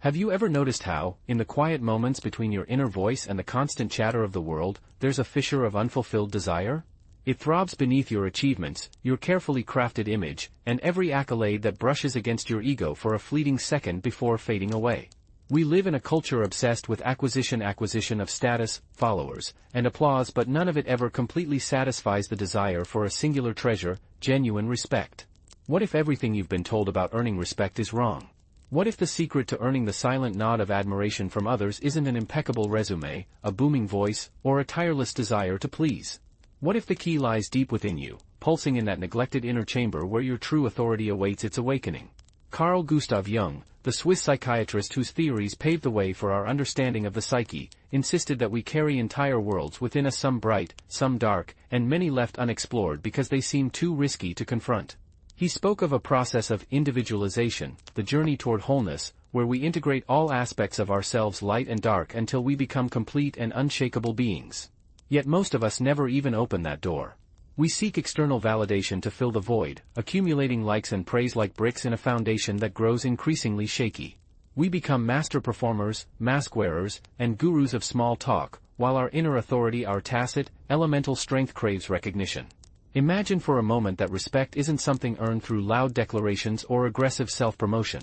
Have you ever noticed how, in the quiet moments between your inner voice and the constant chatter of the world, there's a fissure of unfulfilled desire? It throbs beneath your achievements, your carefully crafted image, and every accolade that brushes against your ego for a fleeting second before fading away. We live in a culture obsessed with acquisition of status, followers, and applause, but none of it ever completely satisfies the desire for a singular treasure, genuine respect. What if everything you've been told about earning respect is wrong? What if the secret to earning the silent nod of admiration from others isn't an impeccable résumé, a booming voice, or a tireless desire to please? What if the key lies deep within you, pulsing in that neglected inner chamber where your true authority awaits its awakening? Carl Jung, the Swiss psychiatrist whose theories paved the way for our understanding of the psyche, insisted that we carry entire worlds within us, some bright, some dark, and many left unexplored because they seem too risky to confront. He spoke of a process of individualization, the journey toward wholeness, where we integrate all aspects of ourselves, light and dark, until we become complete and unshakable beings. Yet most of us never even open that door. We seek external validation to fill the void, accumulating likes and praise like bricks in a foundation that grows increasingly shaky. We become master performers, mask wearers, and gurus of small talk, while our inner authority, our tacit, elemental strength craves recognition. Imagine for a moment that respect isn't something earned through loud declarations or aggressive self-promotion.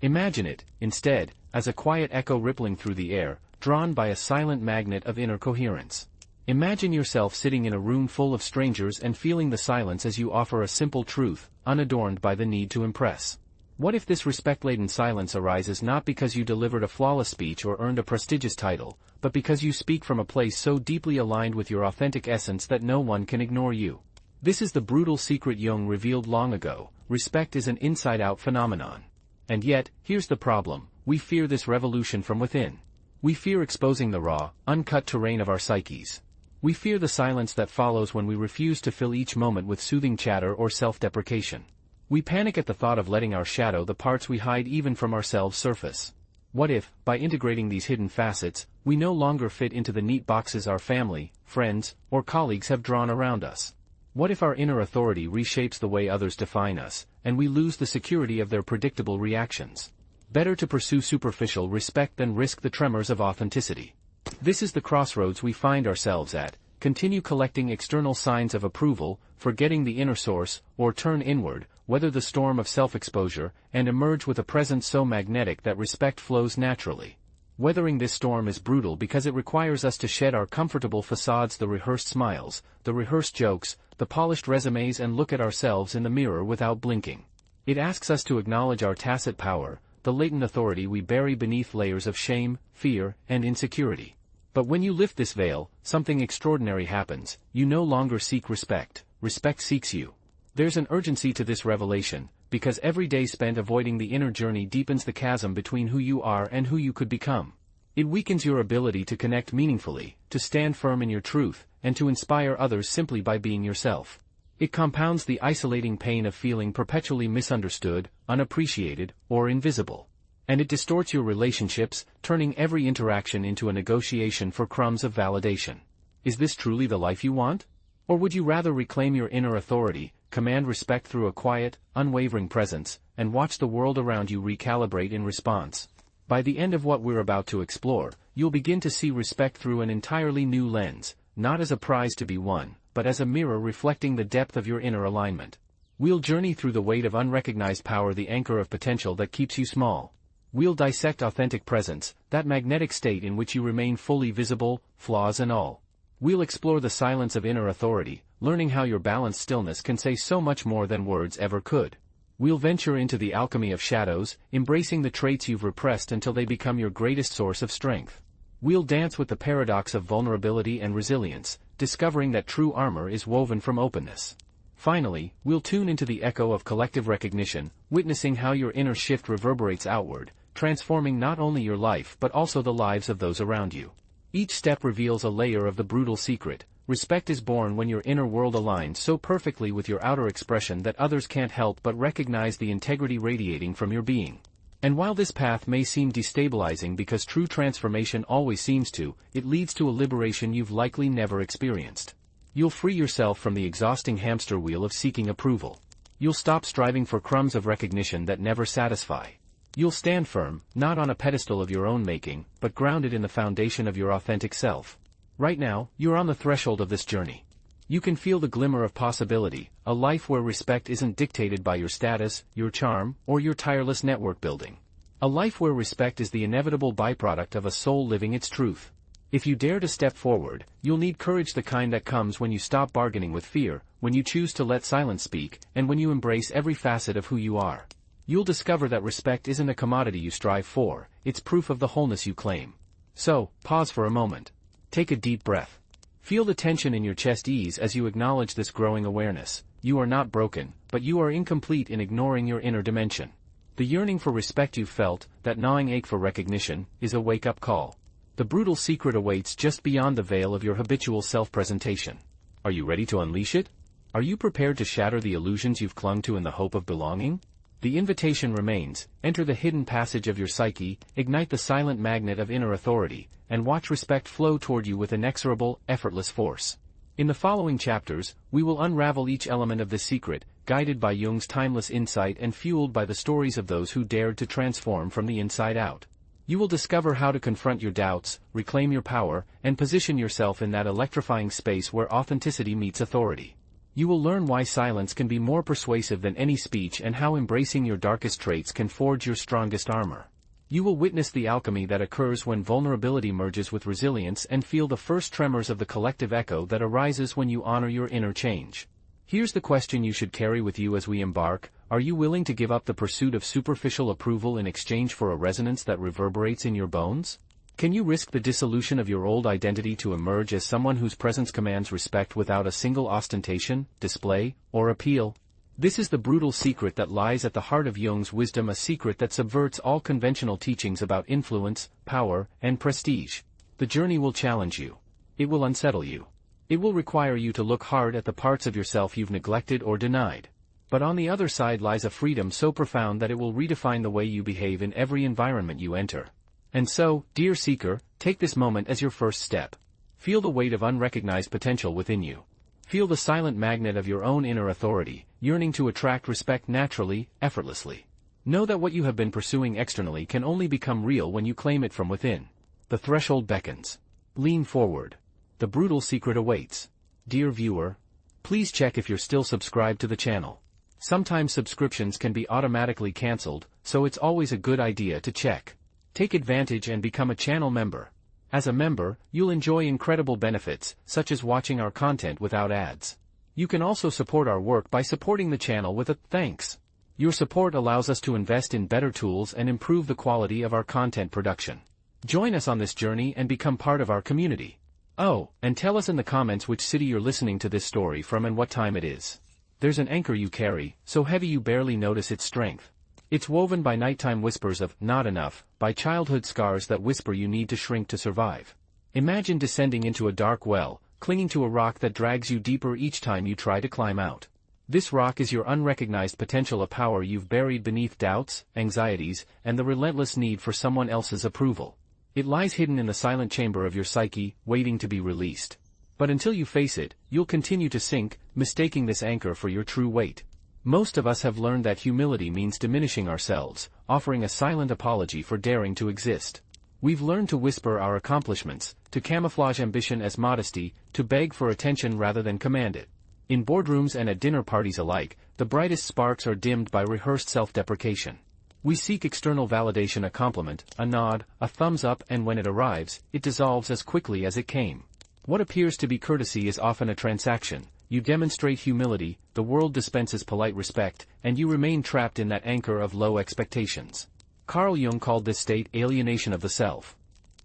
Imagine it, instead, as a quiet echo rippling through the air, drawn by a silent magnet of inner coherence. Imagine yourself sitting in a room full of strangers and feeling the silence as you offer a simple truth, unadorned by the need to impress. What if this respect-laden silence arises not because you delivered a flawless speech or earned a prestigious title, but because you speak from a place so deeply aligned with your authentic essence that no one can ignore you? This is the brutal secret Jung revealed long ago: respect is an inside-out phenomenon. And yet, here's the problem: we fear this revolution from within. We fear exposing the raw, uncut terrain of our psyches. We fear the silence that follows when we refuse to fill each moment with soothing chatter or self-deprecation. We panic at the thought of letting our shadow, the parts we hide even from ourselves, surface. What if, by integrating these hidden facets, we no longer fit into the neat boxes our family, friends, or colleagues have drawn around us? What if our inner authority reshapes the way others define us, and we lose the security of their predictable reactions? Better to pursue superficial respect than risk the tremors of authenticity. This is the crossroads we find ourselves at: continue collecting external signs of approval, forgetting the inner source, or turn inward, weather the storm of self-exposure, and emerge with a presence so magnetic that respect flows naturally. Weathering this storm is brutal because it requires us to shed our comfortable facades, the rehearsed smiles, the rehearsed jokes, the polished resumes, and look at ourselves in the mirror without blinking. It asks us to acknowledge our tacit power, the latent authority we bury beneath layers of shame, fear, and insecurity. But when you lift this veil, something extraordinary happens. You no longer seek respect, respect seeks you. There's an urgency to this revelation, because every day spent avoiding the inner journey deepens the chasm between who you are and who you could become. It weakens your ability to connect meaningfully, to stand firm in your truth, and to inspire others simply by being yourself. It compounds the isolating pain of feeling perpetually misunderstood, unappreciated, or invisible. And it distorts your relationships, turning every interaction into a negotiation for crumbs of validation. Is this truly the life you want? Or would you rather reclaim your inner authority, command respect through a quiet, unwavering presence, and watch the world around you recalibrate in response? By the end of what we're about to explore, you'll begin to see respect through an entirely new lens, not as a prize to be won, but as a mirror reflecting the depth of your inner alignment. We'll journey through the weight of unrecognized power, the anchor of potential that keeps you small. We'll dissect authentic presence, that magnetic state in which you remain fully visible, flaws and all. We'll explore the silence of inner authority, learning how your balanced stillness can say so much more than words ever could. We'll venture into the alchemy of shadows, embracing the traits you've repressed until they become your greatest source of strength. We'll dance with the paradox of vulnerability and resilience, discovering that true armor is woven from openness. Finally, we'll tune into the echo of collective recognition, witnessing how your inner shift reverberates outward, transforming not only your life but also the lives of those around you. Each step reveals a layer of the brutal secret. Respect is born when your inner world aligns so perfectly with your outer expression that others can't help but recognize the integrity radiating from your being. And while this path may seem destabilizing because true transformation always seems to, it leads to a liberation you've likely never experienced. You'll free yourself from the exhausting hamster wheel of seeking approval. You'll stop striving for crumbs of recognition that never satisfy. You'll stand firm, not on a pedestal of your own making, but grounded in the foundation of your authentic self. Right now, you're on the threshold of this journey. You can feel the glimmer of possibility, a life where respect isn't dictated by your status, your charm, or your tireless network building. A life where respect is the inevitable byproduct of a soul living its truth. If you dare to step forward, you'll need courage, the kind that comes when you stop bargaining with fear, when you choose to let silence speak, and when you embrace every facet of who you are. You'll discover that respect isn't a commodity you strive for, it's proof of the wholeness you claim. So, pause for a moment. Take a deep breath. Feel the tension in your chest ease as you acknowledge this growing awareness. You are not broken, but you are incomplete in ignoring your inner dimension. The yearning for respect you've felt, that gnawing ache for recognition, is a wake-up call. The brutal secret awaits just beyond the veil of your habitual self-presentation. Are you ready to unleash it? Are you prepared to shatter the illusions you've clung to in the hope of belonging? The invitation remains: enter the hidden passage of your psyche, ignite the silent magnet of inner authority, and watch respect flow toward you with inexorable, effortless force. In the following chapters, we will unravel each element of this secret, guided by Jung's timeless insight and fueled by the stories of those who dared to transform from the inside out. You will discover how to confront your doubts, reclaim your power, and position yourself in that electrifying space where authenticity meets authority. You will learn why silence can be more persuasive than any speech and how embracing your darkest traits can forge your strongest armor. You will witness the alchemy that occurs when vulnerability merges with resilience and feel the first tremors of the collective echo that arises when you honor your inner change. Here's the question you should carry with you as we embark: are you willing to give up the pursuit of superficial approval in exchange for a resonance that reverberates in your bones? Can you risk the dissolution of your old identity to emerge as someone whose presence commands respect without a single ostentation, display, or appeal? This is the brutal secret that lies at the heart of Jung's wisdom, a secret that subverts all conventional teachings about influence, power, and prestige. The journey will challenge you. It will unsettle you. It will require you to look hard at the parts of yourself you've neglected or denied. But on the other side lies a freedom so profound that it will redefine the way you behave in every environment you enter. And so, dear seeker, take this moment as your first step. Feel the weight of unrecognized potential within you. Feel the silent magnet of your own inner authority, yearning to attract respect naturally, effortlessly. Know that what you have been pursuing externally can only become real when you claim it from within. The threshold beckons. Lean forward. The brutal secret awaits. Dear viewer, please check if you're still subscribed to the channel. Sometimes subscriptions can be automatically cancelled, so it's always a good idea to check. Take advantage and become a channel member. As a member, you'll enjoy incredible benefits, such as watching our content without ads. You can also support our work by supporting the channel with a thanks. Your support allows us to invest in better tools and improve the quality of our content production. Join us on this journey and become part of our community. Oh, and tell us in the comments which city you're listening to this story from and what time it is. There's an anchor you carry, so heavy you barely notice its strength. It's woven by nighttime whispers of not enough, by childhood scars that whisper you need to shrink to survive. Imagine descending into a dark well, clinging to a rock that drags you deeper each time you try to climb out. This rock is your unrecognized potential, a power you've buried beneath doubts, anxieties, and the relentless need for someone else's approval. It lies hidden in the silent chamber of your psyche, waiting to be released. But until you face it, you'll continue to sink, mistaking this anchor for your true weight. Most of us have learned that humility means diminishing ourselves, offering a silent apology for daring to exist. We've learned to whisper our accomplishments, to camouflage ambition as modesty, to beg for attention rather than command it. In boardrooms and at dinner parties alike, the brightest sparks are dimmed by rehearsed self-deprecation. We seek external validation, a compliment, a nod, a thumbs up, and when it arrives, it dissolves as quickly as it came. What appears to be courtesy is often a transaction. You demonstrate humility, the world dispenses polite respect, and you remain trapped in that anchor of low expectations. Carl Jung called this state alienation of the self.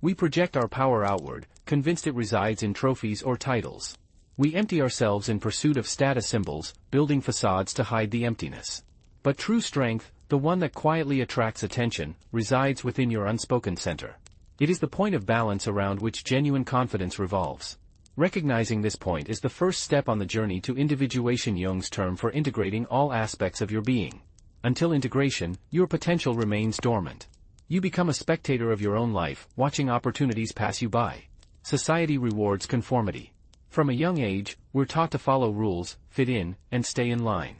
We project our power outward, convinced it resides in trophies or titles. We empty ourselves in pursuit of status symbols, building facades to hide the emptiness. But true strength, the one that quietly attracts attention, resides within your unspoken center. It is the point of balance around which genuine confidence revolves. Recognizing this point is the first step on the journey to individuation, Jung's term for integrating all aspects of your being. Until integration, your potential remains dormant. You become a spectator of your own life, watching opportunities pass you by. Society rewards conformity. From a young age, we're taught to follow rules, fit in, and stay in line.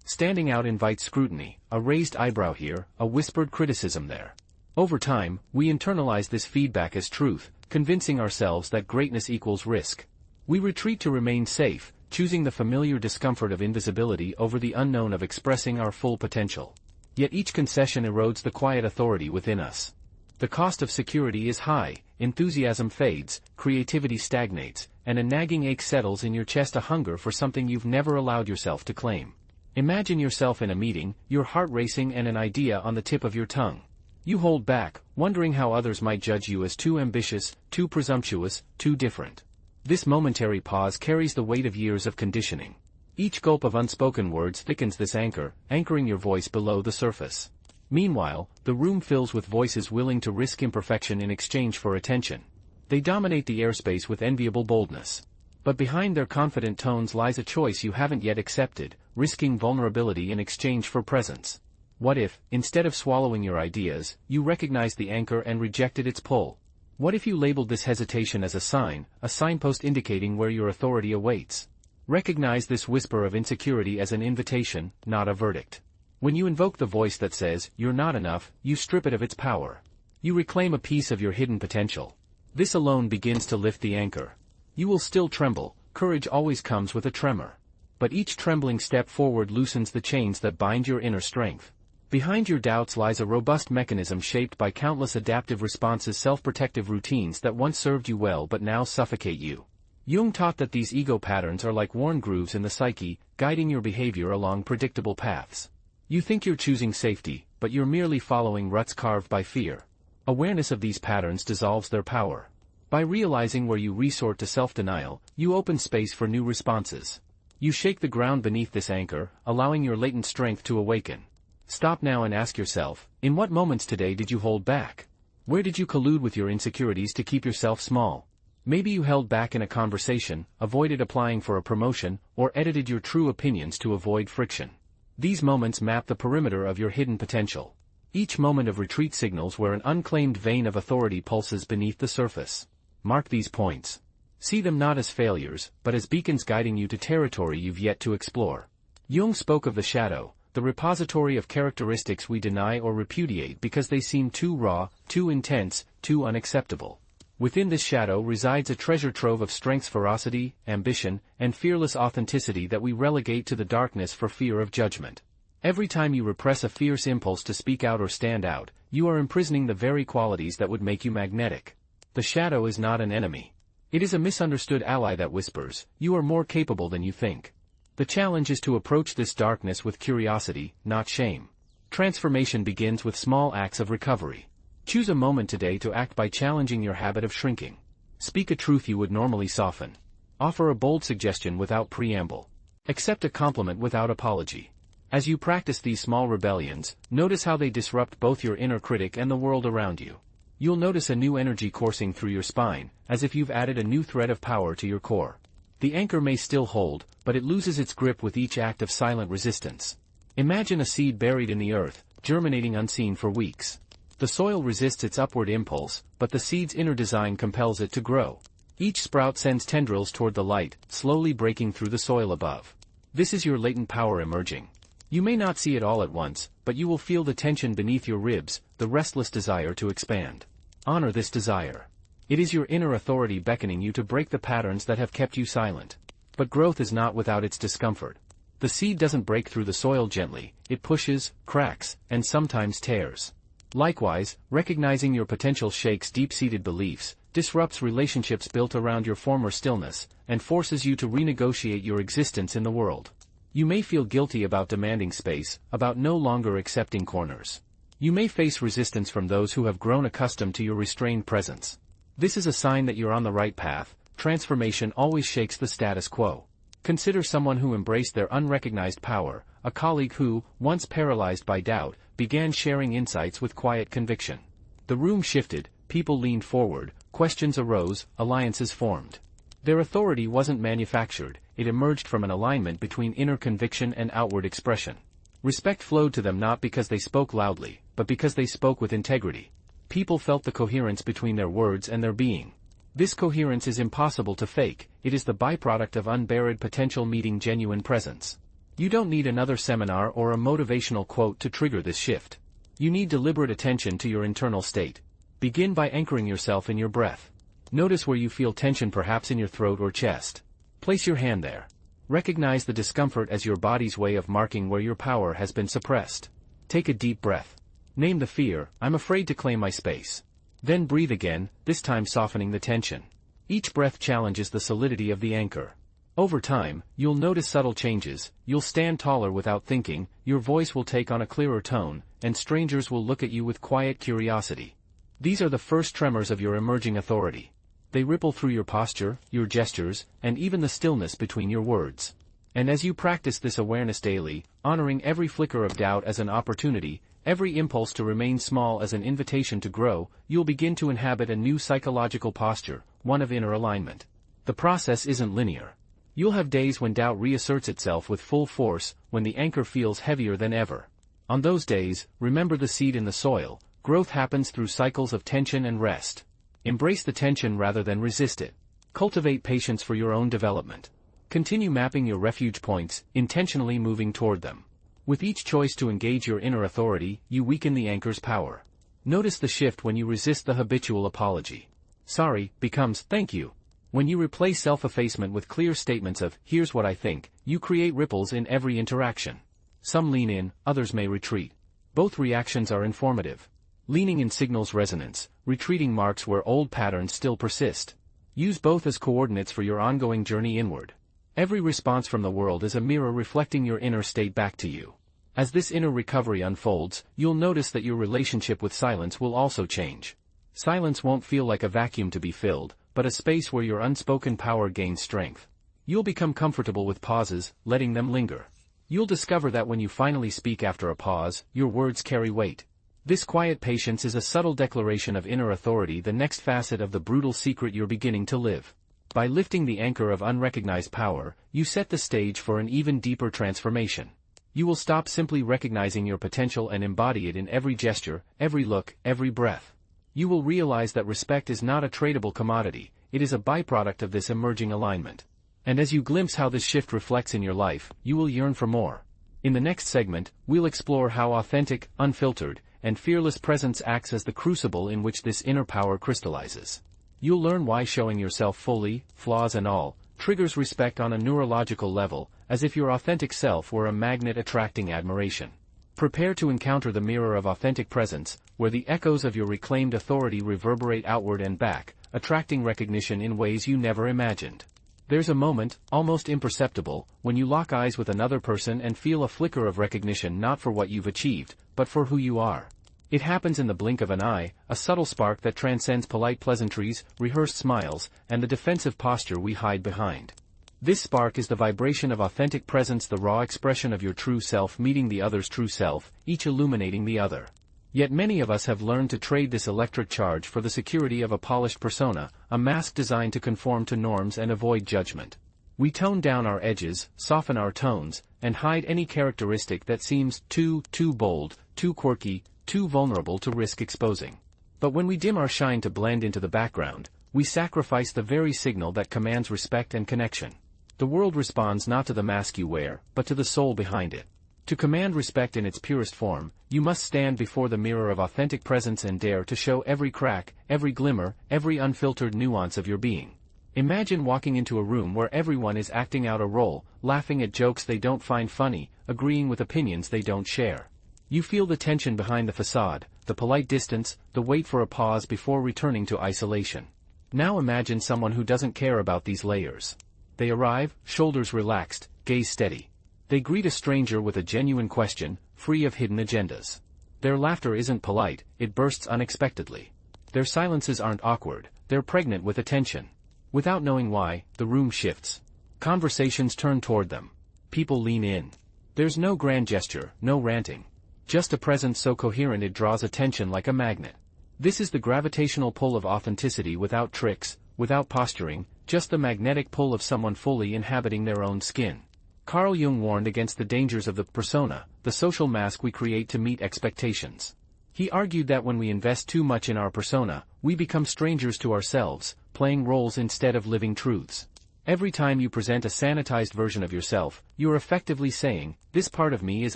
Standing out invites scrutiny, a raised eyebrow here, a whispered criticism there. Over time, we internalize this feedback as truth, convincing ourselves that greatness equals risk. We retreat to remain safe, choosing the familiar discomfort of invisibility over the unknown of expressing our full potential. Yet each concession erodes the quiet authority within us. The cost of security is high, enthusiasm fades, creativity stagnates, and a nagging ache settles in your chest, a hunger for something you've never allowed yourself to claim. Imagine yourself in a meeting, your heart racing and an idea on the tip of your tongue. You hold back, wondering how others might judge you as too ambitious, too presumptuous, too different. This momentary pause carries the weight of years of conditioning. Each gulp of unspoken words thickens this anchor, anchoring your voice below the surface. Meanwhile, the room fills with voices willing to risk imperfection in exchange for attention. They dominate the airspace with enviable boldness. But behind their confident tones lies a choice you haven't yet accepted, risking vulnerability in exchange for presence. What if, instead of swallowing your ideas, you recognized the anchor and rejected its pull? What if you labeled this hesitation as a signpost indicating where your authority awaits? Recognize this whisper of insecurity as an invitation, not a verdict. When you invoke the voice that says, "You're not enough," you strip it of its power. You reclaim a piece of your hidden potential. This alone begins to lift the anchor. You will still tremble, courage always comes with a tremor. But each trembling step forward loosens the chains that bind your inner strength. Behind your doubts lies a robust mechanism shaped by countless adaptive responses, self-protective routines that once served you well but now suffocate you. Jung taught that these ego patterns are like worn grooves in the psyche, guiding your behavior along predictable paths. You think you're choosing safety, but you're merely following ruts carved by fear. Awareness of these patterns dissolves their power. By realizing where you resort to self-denial, you open space for new responses. You shake the ground beneath this anchor, allowing your latent strength to awaken. Stop now and ask yourself, in what moments today did you hold back? Where did you collude with your insecurities to keep yourself small? Maybe you held back in a conversation, avoided applying for a promotion, or edited your true opinions to avoid friction. These moments map the perimeter of your hidden potential. Each moment of retreat signals where an unclaimed vein of authority pulses beneath the surface. Mark these points. See them not as failures, but as beacons guiding you to territory you've yet to explore. Jung spoke of the shadow, the repository of characteristics we deny or repudiate because they seem too raw, too intense, too unacceptable. Within this shadow resides a treasure trove of strengths, ferocity, ambition, and fearless authenticity that we relegate to the darkness for fear of judgment. Every time you repress a fierce impulse to speak out or stand out, you are imprisoning the very qualities that would make you magnetic. The shadow is not an enemy. It is a misunderstood ally that whispers, "You are more capable than you think." The challenge is to approach this darkness with curiosity, not shame. Transformation begins with small acts of recovery. Choose a moment today to act by challenging your habit of shrinking. Speak a truth you would normally soften. Offer a bold suggestion without preamble. Accept a compliment without apology. As you practice these small rebellions, notice how they disrupt both your inner critic and the world around you. You'll notice a new energy coursing through your spine, as if you've added a new thread of power to your core. The anchor may still hold, but it loses its grip with each act of silent resistance. Imagine a seed buried in the earth, germinating unseen for weeks. The soil resists its upward impulse, but the seed's inner design compels it to grow. Each sprout sends tendrils toward the light, slowly breaking through the soil above. This is your latent power emerging. You may not see it all at once, but you will feel the tension beneath your ribs, the restless desire to expand. Honor this desire. It is your inner authority beckoning you to break the patterns that have kept you silent. But growth is not without its discomfort. The seed doesn't break through the soil gently, it pushes, cracks, and sometimes tears. Likewise, recognizing your potential shakes deep-seated beliefs, disrupts relationships built around your former stillness, and forces you to renegotiate your existence in the world. You may feel guilty about demanding space, about no longer accepting corners. You may face resistance from those who have grown accustomed to your restrained presence. This is a sign that you're on the right path. Transformation always shakes the status quo. Consider someone who embraced their unrecognized power, a colleague who, once paralyzed by doubt, began sharing insights with quiet conviction. The room shifted, people leaned forward, questions arose, alliances formed. Their authority wasn't manufactured, it emerged from an alignment between inner conviction and outward expression. Respect flowed to them not because they spoke loudly, but because they spoke with integrity. People felt the coherence between their words and their being. This coherence is impossible to fake, it is the byproduct of unburied potential meeting genuine presence. You don't need another seminar or a motivational quote to trigger this shift. You need deliberate attention to your internal state. Begin by anchoring yourself in your breath. Notice where you feel tension, perhaps in your throat or chest. Place your hand there. Recognize the discomfort as your body's way of marking where your power has been suppressed. Take a deep breath. Name the fear, I'm afraid to claim my space. Then breathe again, this time softening the tension. Each breath challenges the solidity of the anchor. Over time, you'll notice subtle changes. You'll stand taller without thinking, your voice will take on a clearer tone, and strangers will look at you with quiet curiosity. These are the first tremors of your emerging authority. They ripple through your posture, your gestures, and even the stillness between your words. And as you practice this awareness daily, honoring every flicker of doubt as an opportunity, every impulse to remain small as an invitation to grow, you'll begin to inhabit a new psychological posture, one of inner alignment. The process isn't linear. You'll have days when doubt reasserts itself with full force, when the anchor feels heavier than ever. On those days, remember the seed in the soil. Growth happens through cycles of tension and rest. Embrace the tension rather than resist it. Cultivate patience for your own development. Continue mapping your refuge points, intentionally moving toward them. With each choice to engage your inner authority, you weaken the anchor's power. Notice the shift when you resist the habitual apology. Sorry becomes thank you. When you replace self-effacement with clear statements of, here's what I think, you create ripples in every interaction. Some lean in, others may retreat. Both reactions are informative. Leaning in signals resonance, retreating marks where old patterns still persist. Use both as coordinates for your ongoing journey inward. Every response from the world is a mirror reflecting your inner state back to you. As this inner recovery unfolds, you'll notice that your relationship with silence will also change. Silence won't feel like a vacuum to be filled, but a space where your unspoken power gains strength. You'll become comfortable with pauses, letting them linger. You'll discover that when you finally speak after a pause, your words carry weight. This quiet patience is a subtle declaration of inner authority, the next facet of the brutal secret you're beginning to live. By lifting the anchor of unrecognized power, you set the stage for an even deeper transformation. You will stop simply recognizing your potential and embody it in every gesture, every look, every breath. You will realize that respect is not a tradable commodity, it is a byproduct of this emerging alignment. And as you glimpse how this shift reflects in your life, you will yearn for more. In the next segment, we'll explore how authentic, unfiltered, and fearless presence acts as the crucible in which this inner power crystallizes. You'll learn why showing yourself fully, flaws and all, triggers respect on a neurological level, as if your authentic self were a magnet attracting admiration. Prepare to encounter the mirror of authentic presence, where the echoes of your reclaimed authority reverberate outward and back, attracting recognition in ways you never imagined. There's a moment, almost imperceptible, when you lock eyes with another person and feel a flicker of recognition, not for what you've achieved, but for who you are. It happens in the blink of an eye, a subtle spark that transcends polite pleasantries, rehearsed smiles, and the defensive posture we hide behind. This spark is the vibration of authentic presence, the raw expression of your true self meeting the other's true self, each illuminating the other. Yet many of us have learned to trade this electric charge for the security of a polished persona, a mask designed to conform to norms and avoid judgment. We tone down our edges, soften our tones, and hide any characteristic that seems too bold, too quirky, too vulnerable to risk exposing. But when we dim our shine to blend into the background, we sacrifice the very signal that commands respect and connection. The world responds not to the mask you wear, but to the soul behind it. To command respect in its purest form, you must stand before the mirror of authentic presence and dare to show every crack, every glimmer, every unfiltered nuance of your being. Imagine walking into a room where everyone is acting out a role, laughing at jokes they don't find funny, agreeing with opinions they don't share. You feel the tension behind the facade, the polite distance, the wait for a pause before returning to isolation. Now imagine someone who doesn't care about these layers. They arrive, shoulders relaxed, gaze steady. They greet a stranger with a genuine question, free of hidden agendas. Their laughter isn't polite, it bursts unexpectedly. Their silences aren't awkward, they're pregnant with attention. Without knowing why, the room shifts. Conversations turn toward them. People lean in. There's no grand gesture, no ranting. Just a presence so coherent it draws attention like a magnet. This is the gravitational pull of authenticity, without tricks, without posturing, just the magnetic pull of someone fully inhabiting their own skin. Carl Jung warned against the dangers of the persona, the social mask we create to meet expectations. He argued that when we invest too much in our persona, we become strangers to ourselves, playing roles instead of living truths. Every time you present a sanitized version of yourself, you're effectively saying, "This part of me is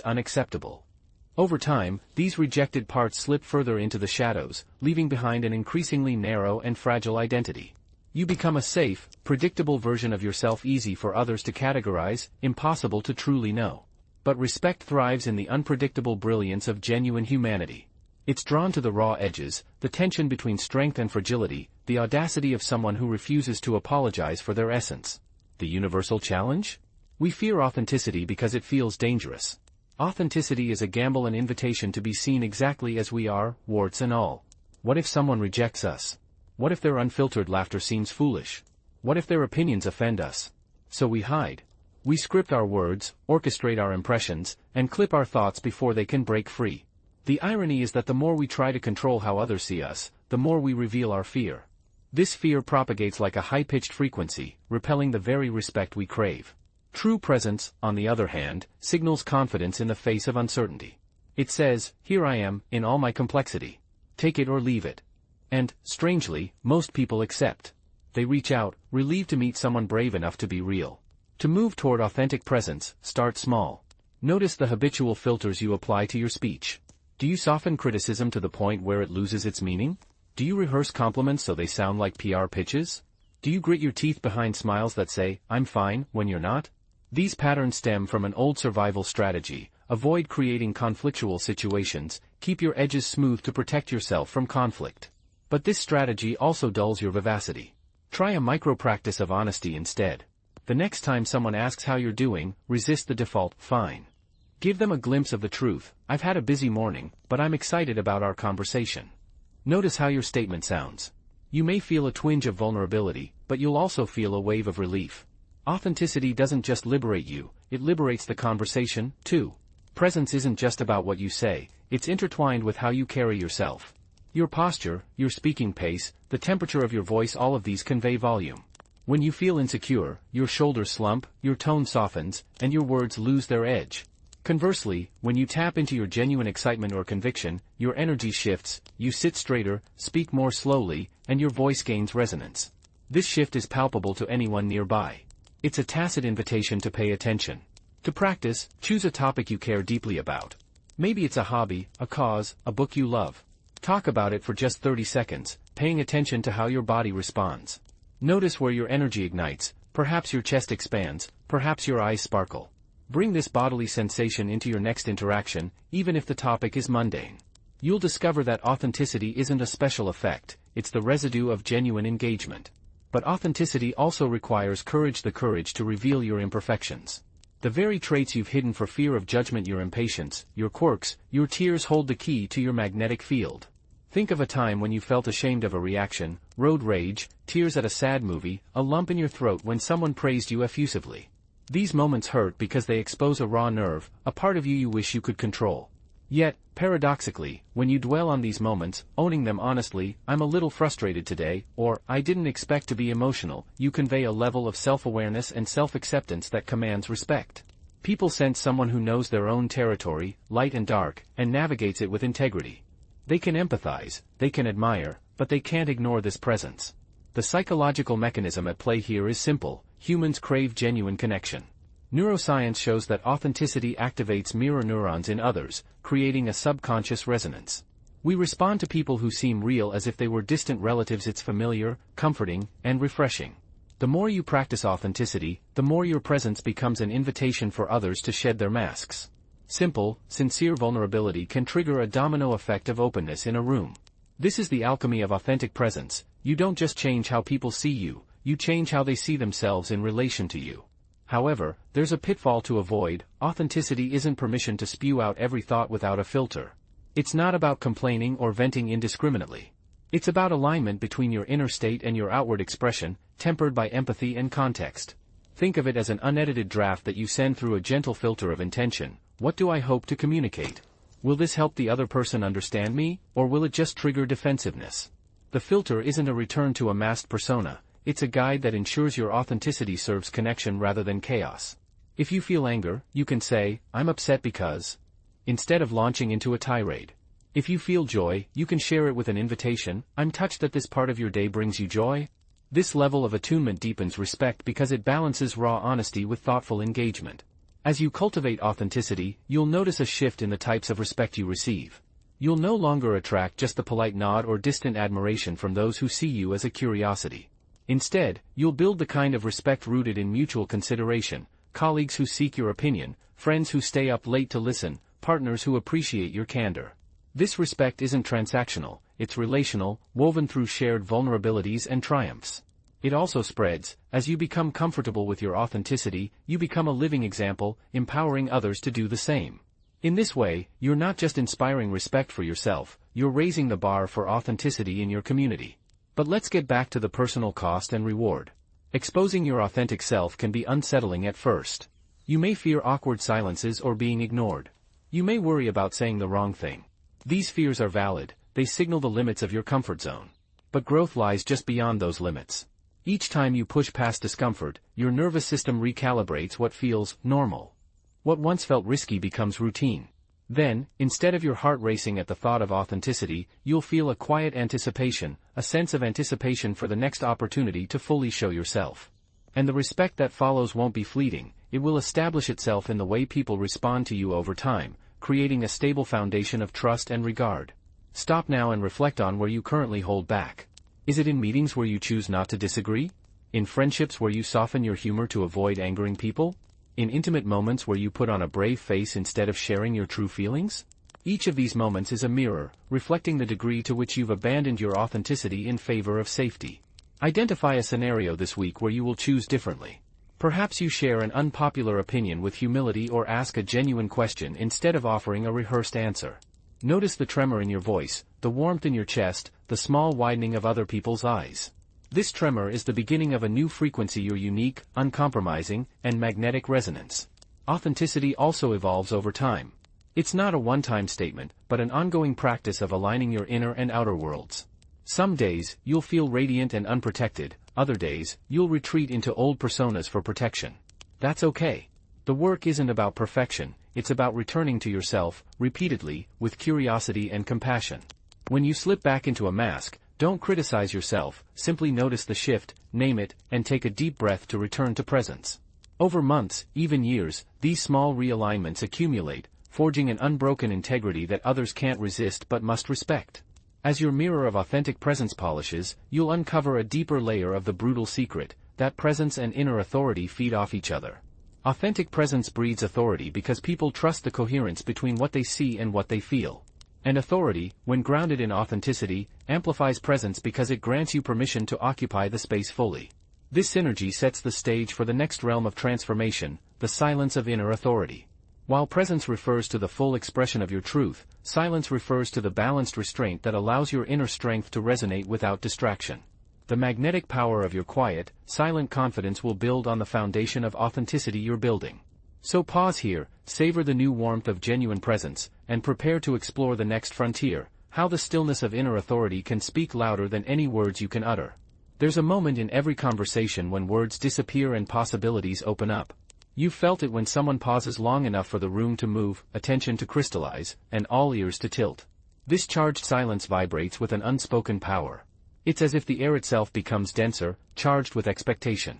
unacceptable." Over time, these rejected parts slip further into the shadows, leaving behind an increasingly narrow and fragile identity. You become a safe, predictable version of yourself, easy for others to categorize, impossible to truly know. But respect thrives in the unpredictable brilliance of genuine humanity. It's drawn to the raw edges, the tension between strength and fragility, the audacity of someone who refuses to apologize for their essence. The universal challenge? We fear authenticity because it feels dangerous. Authenticity is a gamble, an invitation to be seen exactly as we are, warts and all. What if someone rejects us? What if their unfiltered laughter seems foolish? What if their opinions offend us? So we hide. We script our words, orchestrate our impressions, and clip our thoughts before they can break free. The irony is that the more we try to control how others see us, the more we reveal our fear. This fear propagates like a high-pitched frequency, repelling the very respect we crave. True presence, on the other hand, signals confidence in the face of uncertainty. It says, "Here I am, in all my complexity. Take it or leave it." And, strangely, most people accept. They reach out, relieved to meet someone brave enough to be real. To move toward authentic presence, start small. Notice the habitual filters you apply to your speech. Do you soften criticism to the point where it loses its meaning? Do you rehearse compliments so they sound like PR pitches? Do you grit your teeth behind smiles that say, "I'm fine," when you're not? These patterns stem from an old survival strategy: avoid creating conflictual situations, keep your edges smooth to protect yourself from conflict. But this strategy also dulls your vivacity. Try a micro-practice of honesty instead. The next time someone asks how you're doing, resist the default, "Fine." Give them a glimpse of the truth: "I've had a busy morning, but I'm excited about our conversation." Notice how your statement sounds. You may feel a twinge of vulnerability, but you'll also feel a wave of relief. Authenticity doesn't just liberate you, it liberates the conversation, too. Presence isn't just about what you say, it's intertwined with how you carry yourself. Your posture, your speaking pace, the temperature of your voice, all of these convey volume. When you feel insecure, your shoulders slump, your tone softens, and your words lose their edge. Conversely, when you tap into your genuine excitement or conviction, your energy shifts, you sit straighter, speak more slowly, and your voice gains resonance. This shift is palpable to anyone nearby. It's a tacit invitation to pay attention. To practice, choose a topic you care deeply about. Maybe it's a hobby, a cause, a book you love. Talk about it for just 30 seconds, paying attention to how your body responds. Notice where your energy ignites, perhaps your chest expands, perhaps your eyes sparkle. Bring this bodily sensation into your next interaction, even if the topic is mundane. You'll discover that authenticity isn't a special effect, it's the residue of genuine engagement. But authenticity also requires courage, the courage to reveal your imperfections. The very traits you've hidden for fear of judgment, your impatience, your quirks, your tears, hold the key to your magnetic field. Think of a time when you felt ashamed of a reaction, road rage, tears at a sad movie, a lump in your throat when someone praised you effusively. These moments hurt because they expose a raw nerve, a part of you wish you could control. Yet, paradoxically, when you dwell on these moments, owning them honestly, "I'm a little frustrated today," or "I didn't expect to be emotional," you convey a level of self-awareness and self-acceptance that commands respect. People sense someone who knows their own territory, light and dark, and navigates it with integrity. They can empathize, they can admire, but they can't ignore this presence. The psychological mechanism at play here is simple: humans crave genuine connection. Neuroscience shows that authenticity activates mirror neurons in others, creating a subconscious resonance. We respond to people who seem real as if they were distant relatives. It's familiar, comforting, and refreshing. The more you practice authenticity, the more your presence becomes an invitation for others to shed their masks. Simple, sincere vulnerability can trigger a domino effect of openness in a room. This is the alchemy of authentic presence. You don't just change how people see you, you change how they see themselves in relation to you. However, there's a pitfall to avoid: authenticity isn't permission to spew out every thought without a filter. It's not about complaining or venting indiscriminately. It's about alignment between your inner state and your outward expression, tempered by empathy and context. Think of it as an unedited draft that you send through a gentle filter of intention. What do I hope to communicate? Will this help the other person understand me, or will it just trigger defensiveness? The filter isn't a return to a masked persona, it's a guide that ensures your authenticity serves connection rather than chaos. If you feel anger, you can say, "I'm upset because," instead of launching into a tirade. If you feel joy, you can share it with an invitation, "I'm touched that this part of your day brings you joy." This level of attunement deepens respect because it balances raw honesty with thoughtful engagement. As you cultivate authenticity, you'll notice a shift in the types of respect you receive. You'll no longer attract just the polite nod or distant admiration from those who see you as a curiosity. Instead, you'll build the kind of respect rooted in mutual consideration, colleagues who seek your opinion, friends who stay up late to listen, partners who appreciate your candor. This respect isn't transactional, it's relational, woven through shared vulnerabilities and triumphs. It also spreads. As you become comfortable with your authenticity, you become a living example, empowering others to do the same. In this way, you're not just inspiring respect for yourself, you're raising the bar for authenticity in your community. But let's get back to the personal cost and reward. Exposing your authentic self can be unsettling at first. You may fear awkward silences or being ignored. You may worry about saying the wrong thing. These fears are valid, they signal the limits of your comfort zone. But growth lies just beyond those limits. Each time you push past discomfort, your nervous system recalibrates what feels normal. What once felt risky becomes routine. Then, instead of your heart racing at the thought of authenticity, you'll feel a quiet anticipation, a sense of anticipation for the next opportunity to fully show yourself. And the respect that follows won't be fleeting, it will establish itself in the way people respond to you over time, creating a stable foundation of trust and regard. Stop now and reflect on where you currently hold back. Is it in meetings where you choose not to disagree? In friendships where you soften your humor to avoid angering people? In intimate moments where you put on a brave face instead of sharing your true feelings? Each of these moments is a mirror, reflecting the degree to which you've abandoned your authenticity in favor of safety. Identify a scenario this week where you will choose differently. Perhaps you share an unpopular opinion with humility or ask a genuine question instead of offering a rehearsed answer. Notice the tremor in your voice, the warmth in your chest, the small widening of other people's eyes. This tremor is the beginning of a new frequency, your unique, uncompromising, and magnetic resonance. Authenticity also evolves over time. It's not a one-time statement, but an ongoing practice of aligning your inner and outer worlds. Some days, you'll feel radiant and unprotected, other days, you'll retreat into old personas for protection. That's okay. The work isn't about perfection, it's about returning to yourself, repeatedly, with curiosity and compassion. When you slip back into a mask, don't criticize yourself, simply notice the shift, name it, and take a deep breath to return to presence. Over months, even years, these small realignments accumulate, forging an unbroken integrity that others can't resist but must respect. As your mirror of authentic presence polishes, you'll uncover a deeper layer of the brutal secret, that presence and inner authority feed off each other. Authentic presence breeds authority because people trust the coherence between what they see and what they feel. And authority, when grounded in authenticity, amplifies presence because it grants you permission to occupy the space fully. This synergy sets the stage for the next realm of transformation, the silence of inner authority. While presence refers to the full expression of your truth, silence refers to the balanced restraint that allows your inner strength to resonate without distraction. The magnetic power of your quiet, silent confidence will build on the foundation of authenticity you're building. So pause here, savor the new warmth of genuine presence, and prepare to explore the next frontier, how the stillness of inner authority can speak louder than any words you can utter. There's a moment in every conversation when words disappear and possibilities open up. You've felt it when someone pauses long enough for the room to move, attention to crystallize, and all ears to tilt. This charged silence vibrates with an unspoken power. It's as if the air itself becomes denser, charged with expectation.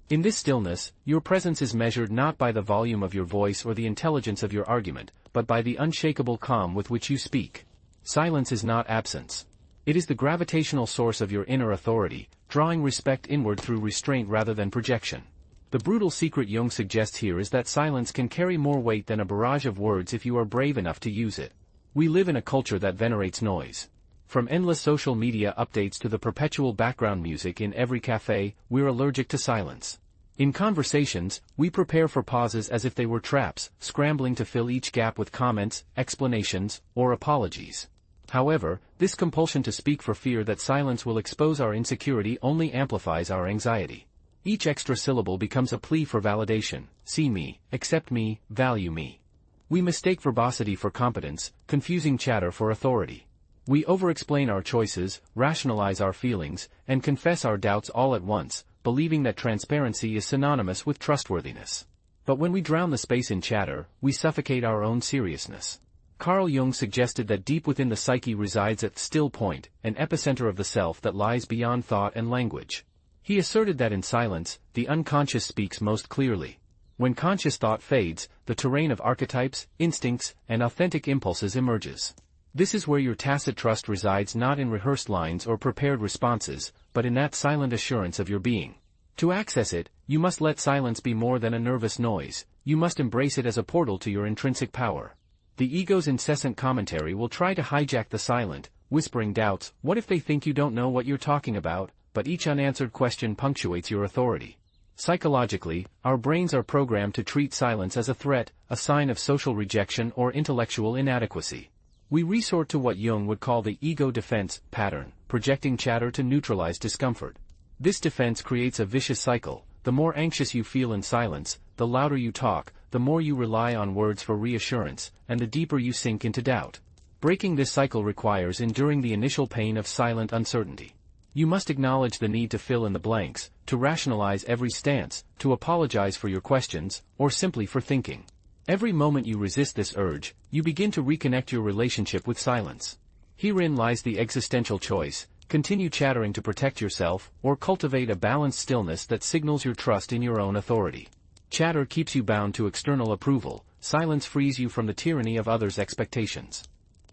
In this stillness, your presence is measured not by the volume of your voice or the intelligence of your argument, but by the unshakable calm with which you speak. Silence is not absence. It is the gravitational source of your inner authority, drawing respect inward through restraint rather than projection. The brutal secret Jung suggests here is that silence can carry more weight than a barrage of words if you are brave enough to use it. We live in a culture that venerates noise. From endless social media updates to the perpetual background music in every cafe, we're allergic to silence. In conversations, we prepare for pauses as if they were traps, scrambling to fill each gap with comments, explanations, or apologies. However, this compulsion to speak for fear that silence will expose our insecurity only amplifies our anxiety. Each extra syllable becomes a plea for validation: see me, accept me, value me. We mistake verbosity for competence, confusing chatter for authority. We over-explain our choices, rationalize our feelings, and confess our doubts all at once, believing that transparency is synonymous with trustworthiness. But when we drown the space in chatter, we suffocate our own seriousness. Carl Jung suggested that deep within the psyche resides a still point, an epicenter of the self that lies beyond thought and language. He asserted that in silence, the unconscious speaks most clearly. When conscious thought fades, the terrain of archetypes, instincts, and authentic impulses emerges. This is where your tacit trust resides, not in rehearsed lines or prepared responses, but in that silent assurance of your being. To access it, you must let silence be more than a nervous noise. You must embrace it as a portal to your intrinsic power. The ego's incessant commentary will try to hijack the silent, whispering doubts. What if they think you don't know what you're talking about? But each unanswered question punctuates your authority. Psychologically, our brains are programmed to treat silence as a threat, a sign of social rejection or intellectual inadequacy. We resort to what Jung would call the ego defense pattern, projecting chatter to neutralize discomfort. This defense creates a vicious cycle. The more anxious you feel in silence, the louder you talk, the more you rely on words for reassurance, and the deeper you sink into doubt. Breaking this cycle requires enduring the initial pain of silent uncertainty. You must acknowledge the need to fill in the blanks, to rationalize every stance, to apologize for your questions, or simply for thinking. Every moment you resist this urge, you begin to reconnect your relationship with silence. Herein lies the existential choice: continue chattering to protect yourself, or cultivate a balanced stillness that signals your trust in your own authority. Chatter keeps you bound to external approval, silence frees you from the tyranny of others' expectations.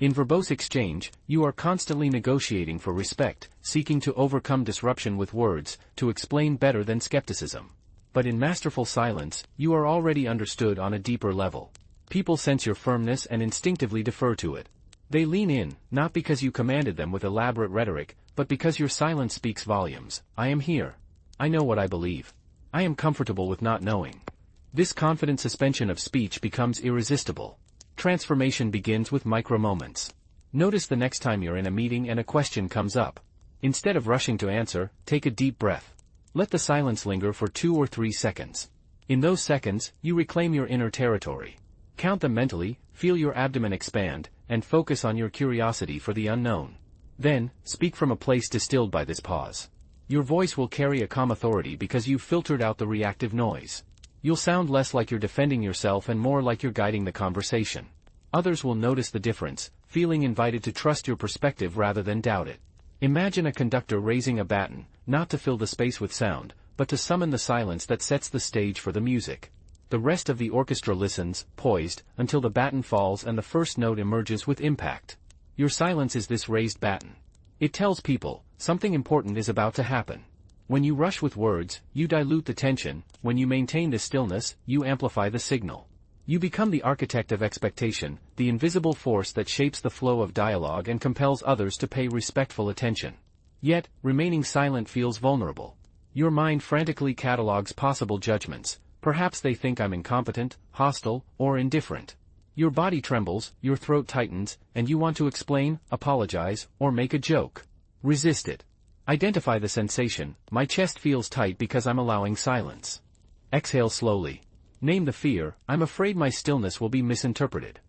In verbose exchange, you are constantly negotiating for respect, seeking to overcome disruption with words, to explain better than skepticism. But in masterful silence, you are already understood on a deeper level. People sense your firmness and instinctively defer to it. They lean in, not because you commanded them with elaborate rhetoric, but because your silence speaks volumes. I am here. I know what I believe. I am comfortable with not knowing. This confident suspension of speech becomes irresistible. Transformation begins with micro-moments. Notice the next time you're in a meeting and a question comes up. Instead of rushing to answer, take a deep breath. Let the silence linger for 2 or 3 seconds. In those seconds, you reclaim your inner territory. Count them mentally, feel your abdomen expand, and focus on your curiosity for the unknown. Then, speak from a place distilled by this pause. Your voice will carry a calm authority because you've filtered out the reactive noise. You'll sound less like you're defending yourself and more like you're guiding the conversation. Others will notice the difference, feeling invited to trust your perspective rather than doubt it. Imagine a conductor raising a baton, not to fill the space with sound, but to summon the silence that sets the stage for the music. The rest of the orchestra listens, poised, until the baton falls and the first note emerges with impact. Your silence is this raised baton. It tells people, something important is about to happen. When you rush with words, you dilute the tension. When you maintain the stillness, you amplify the signal. You become the architect of expectation, the invisible force that shapes the flow of dialogue and compels others to pay respectful attention. Yet, remaining silent feels vulnerable. Your mind frantically catalogs possible judgments. Perhaps they think I'm incompetent, hostile, or indifferent. Your body trembles, your throat tightens, and you want to explain, apologize, or make a joke. Resist it. Identify the sensation. My chest feels tight because I'm allowing silence. Exhale slowly. Name the fear. I'm afraid my stillness will be misinterpreted.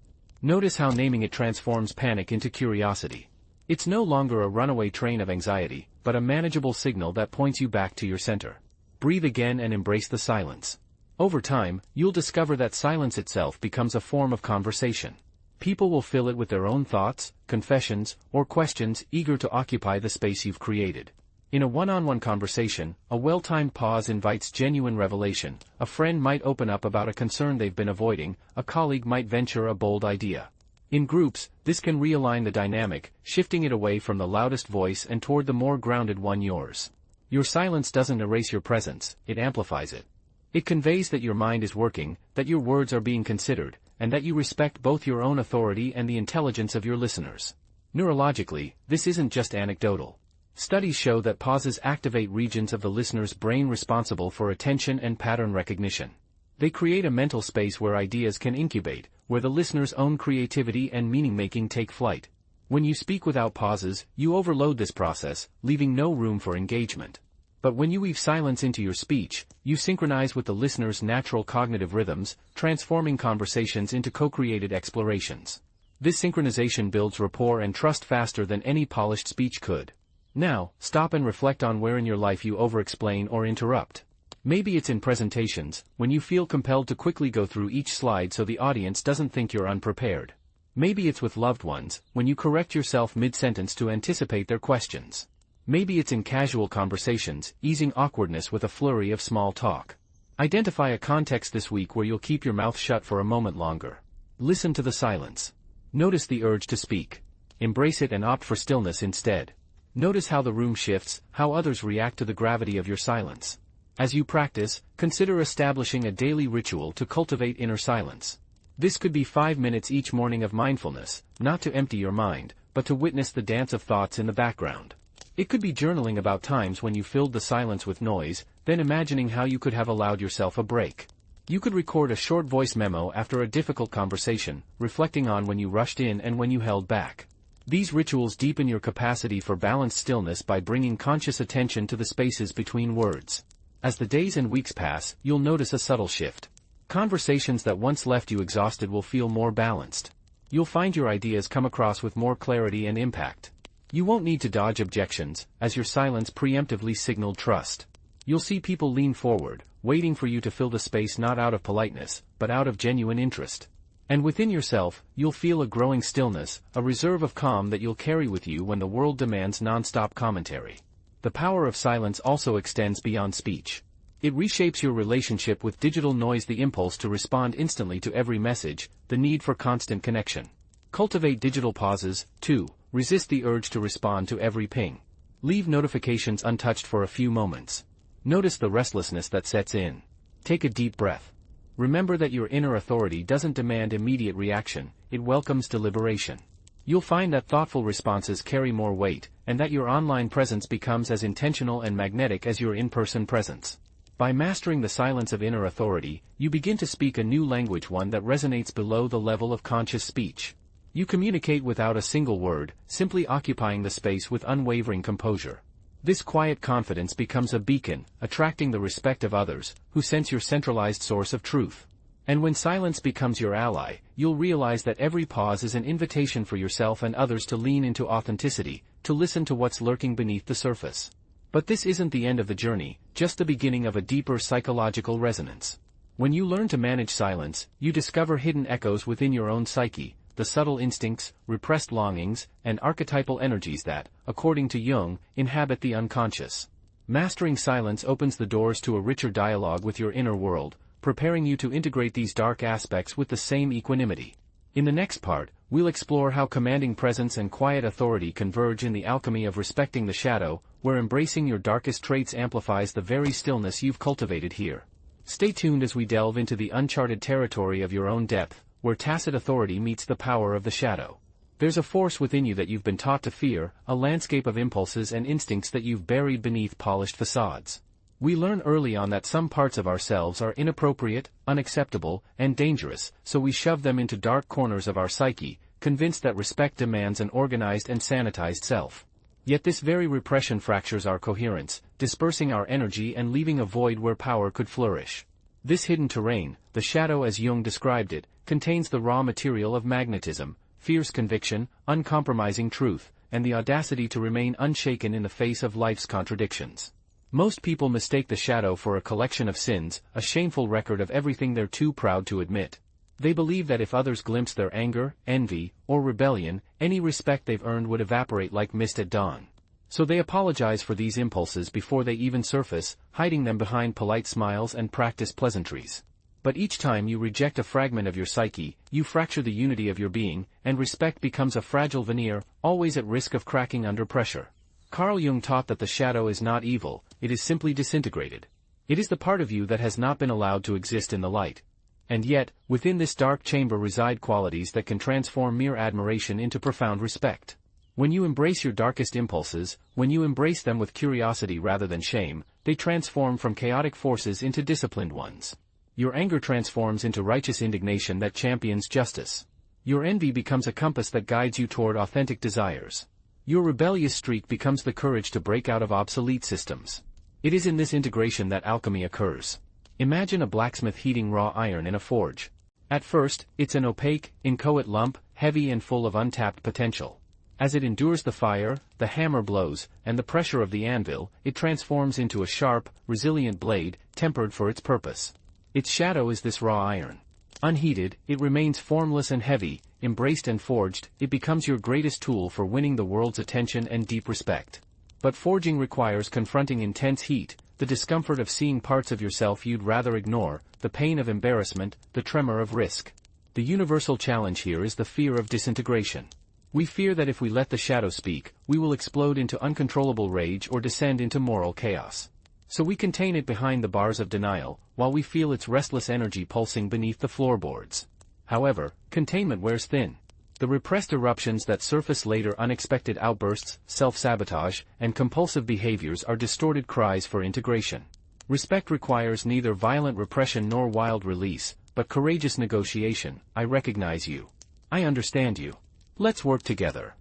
Notice how naming it transforms panic into curiosity. It's no longer a runaway train of anxiety, but a manageable signal that points you back to your center. Breathe again and embrace the silence. Over time, you'll discover that silence itself becomes a form of conversation. People will fill it with their own thoughts, confessions, or questions, eager to occupy the space you've created. In a one-on-one conversation, a well-timed pause invites genuine revelation. A friend might open up about a concern they've been avoiding, a colleague might venture a bold idea. In groups, this can realign the dynamic, shifting it away from the loudest voice and toward the more grounded one, yours. Your silence doesn't erase your presence, it amplifies it. It conveys that your mind is working, that your words are being considered, and that you respect both your own authority and the intelligence of your listeners. Neurologically, this isn't just anecdotal. Studies show that pauses activate regions of the listener's brain responsible for attention and pattern recognition. They create a mental space where ideas can incubate, where the listener's own creativity and meaning-making take flight. When you speak without pauses, you overload this process, leaving no room for engagement. But when you weave silence into your speech, you synchronize with the listener's natural cognitive rhythms, transforming conversations into co-created explorations. This synchronization builds rapport and trust faster than any polished speech could. Now, stop and reflect on where in your life you over-explain or interrupt. Maybe it's in presentations, when you feel compelled to quickly go through each slide so the audience doesn't think you're unprepared. Maybe it's with loved ones, when you correct yourself mid-sentence to anticipate their questions. Maybe it's in casual conversations, easing awkwardness with a flurry of small talk. Identify a context this week where you'll keep your mouth shut for a moment longer. Listen to the silence. Notice the urge to speak. Embrace it and opt for stillness instead. Notice how the room shifts, how others react to the gravity of your silence. As you practice, consider establishing a daily ritual to cultivate inner silence. This could be 5 minutes each morning of mindfulness, not to empty your mind, but to witness the dance of thoughts in the background. It could be journaling about times when you filled the silence with noise, then imagining how you could have allowed yourself a break. You could record a short voice memo after a difficult conversation, reflecting on when you rushed in and when you held back. These rituals deepen your capacity for balanced stillness by bringing conscious attention to the spaces between words. As the days and weeks pass, you'll notice a subtle shift. Conversations that once left you exhausted will feel more balanced. You'll find your ideas come across with more clarity and impact. You won't need to dodge objections, as your silence preemptively signaled trust. You'll see people lean forward, waiting for you to fill the space not out of politeness, but out of genuine interest. And within yourself, you'll feel a growing stillness, a reserve of calm that you'll carry with you when the world demands non-stop commentary. The power of silence also extends beyond speech. It reshapes your relationship with digital noise, the impulse to respond instantly to every message, the need for constant connection. Cultivate digital pauses, too. Resist the urge to respond to every ping. Leave notifications untouched for a few moments. Notice the restlessness that sets in. Take a deep breath. Remember that your inner authority doesn't demand immediate reaction, it welcomes deliberation. You'll find that thoughtful responses carry more weight, and that your online presence becomes as intentional and magnetic as your in-person presence. By mastering the silence of inner authority, you begin to speak a new language, one that resonates below the level of conscious speech. You communicate without a single word, simply occupying the space with unwavering composure. This quiet confidence becomes a beacon, attracting the respect of others, who sense your centralized source of truth. And when silence becomes your ally, you'll realize that every pause is an invitation for yourself and others to lean into authenticity, to listen to what's lurking beneath the surface. But this isn't the end of the journey, just the beginning of a deeper psychological resonance. When you learn to manage silence, you discover hidden echoes within your own psyche, the subtle instincts, repressed longings, and archetypal energies that, according to Jung, inhabit the unconscious. Mastering silence opens the doors to a richer dialogue with your inner world, preparing you to integrate these dark aspects with the same equanimity. In the next part, we'll explore how commanding presence and quiet authority converge in the alchemy of respecting the shadow, where embracing your darkest traits amplifies the very stillness you've cultivated here. Stay tuned as we delve into the uncharted territory of your own depth, where tacit authority meets the power of the shadow. There's a force within you that you've been taught to fear, a landscape of impulses and instincts that you've buried beneath polished facades. We learn early on that some parts of ourselves are inappropriate, unacceptable, and dangerous, so we shove them into dark corners of our psyche, convinced that respect demands an organized and sanitized self. Yet this very repression fractures our coherence, dispersing our energy and leaving a void where power could flourish. This hidden terrain, the shadow as Jung described it, contains the raw material of magnetism, fierce conviction, uncompromising truth, and the audacity to remain unshaken in the face of life's contradictions. Most people mistake the shadow for a collection of sins, a shameful record of everything they're too proud to admit. They believe that if others glimpse their anger, envy, or rebellion, any respect they've earned would evaporate like mist at dawn. So they apologize for these impulses before they even surface, hiding them behind polite smiles and practiced pleasantries. But each time you reject a fragment of your psyche, you fracture the unity of your being, and respect becomes a fragile veneer, always at risk of cracking under pressure. Carl Jung taught that the shadow is not evil, it is simply disintegrated. It is the part of you that has not been allowed to exist in the light. And yet, within this dark chamber reside qualities that can transform mere admiration into profound respect. When you embrace your darkest impulses, when you embrace them with curiosity rather than shame, they transform from chaotic forces into disciplined ones. Your anger transforms into righteous indignation that champions justice. Your envy becomes a compass that guides you toward authentic desires. Your rebellious streak becomes the courage to break out of obsolete systems. It is in this integration that alchemy occurs. Imagine a blacksmith heating raw iron in a forge. At first, it's an opaque, inchoate lump, heavy and full of untapped potential. As it endures the fire, the hammer blows, and the pressure of the anvil, it transforms into a sharp, resilient blade, tempered for its purpose. Its shadow is this raw iron. Unheated, it remains formless and heavy. Embraced and forged, it becomes your greatest tool for winning the world's attention and deep respect. But forging requires confronting intense heat, the discomfort of seeing parts of yourself you'd rather ignore, the pain of embarrassment, the tremor of risk. The universal challenge here is the fear of disintegration. We fear that if we let the shadow speak, we will explode into uncontrollable rage or descend into moral chaos. So we contain it behind the bars of denial, while we feel its restless energy pulsing beneath the floorboards. However, containment wears thin. The repressed eruptions that surface later, unexpected outbursts, self-sabotage, and compulsive behaviors are distorted cries for integration. Respect requires neither violent repression nor wild release, but courageous negotiation. I recognize you. I understand you. Let's work together.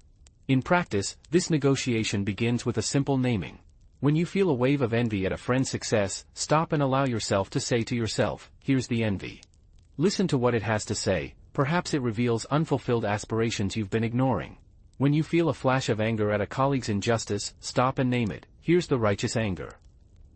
In practice, this negotiation begins with a simple naming. When you feel a wave of envy at a friend's success, stop and allow yourself to say to yourself, here's the envy. Listen to what it has to say, perhaps it reveals unfulfilled aspirations you've been ignoring. When you feel a flash of anger at a colleague's injustice, stop and name it, here's the righteous anger.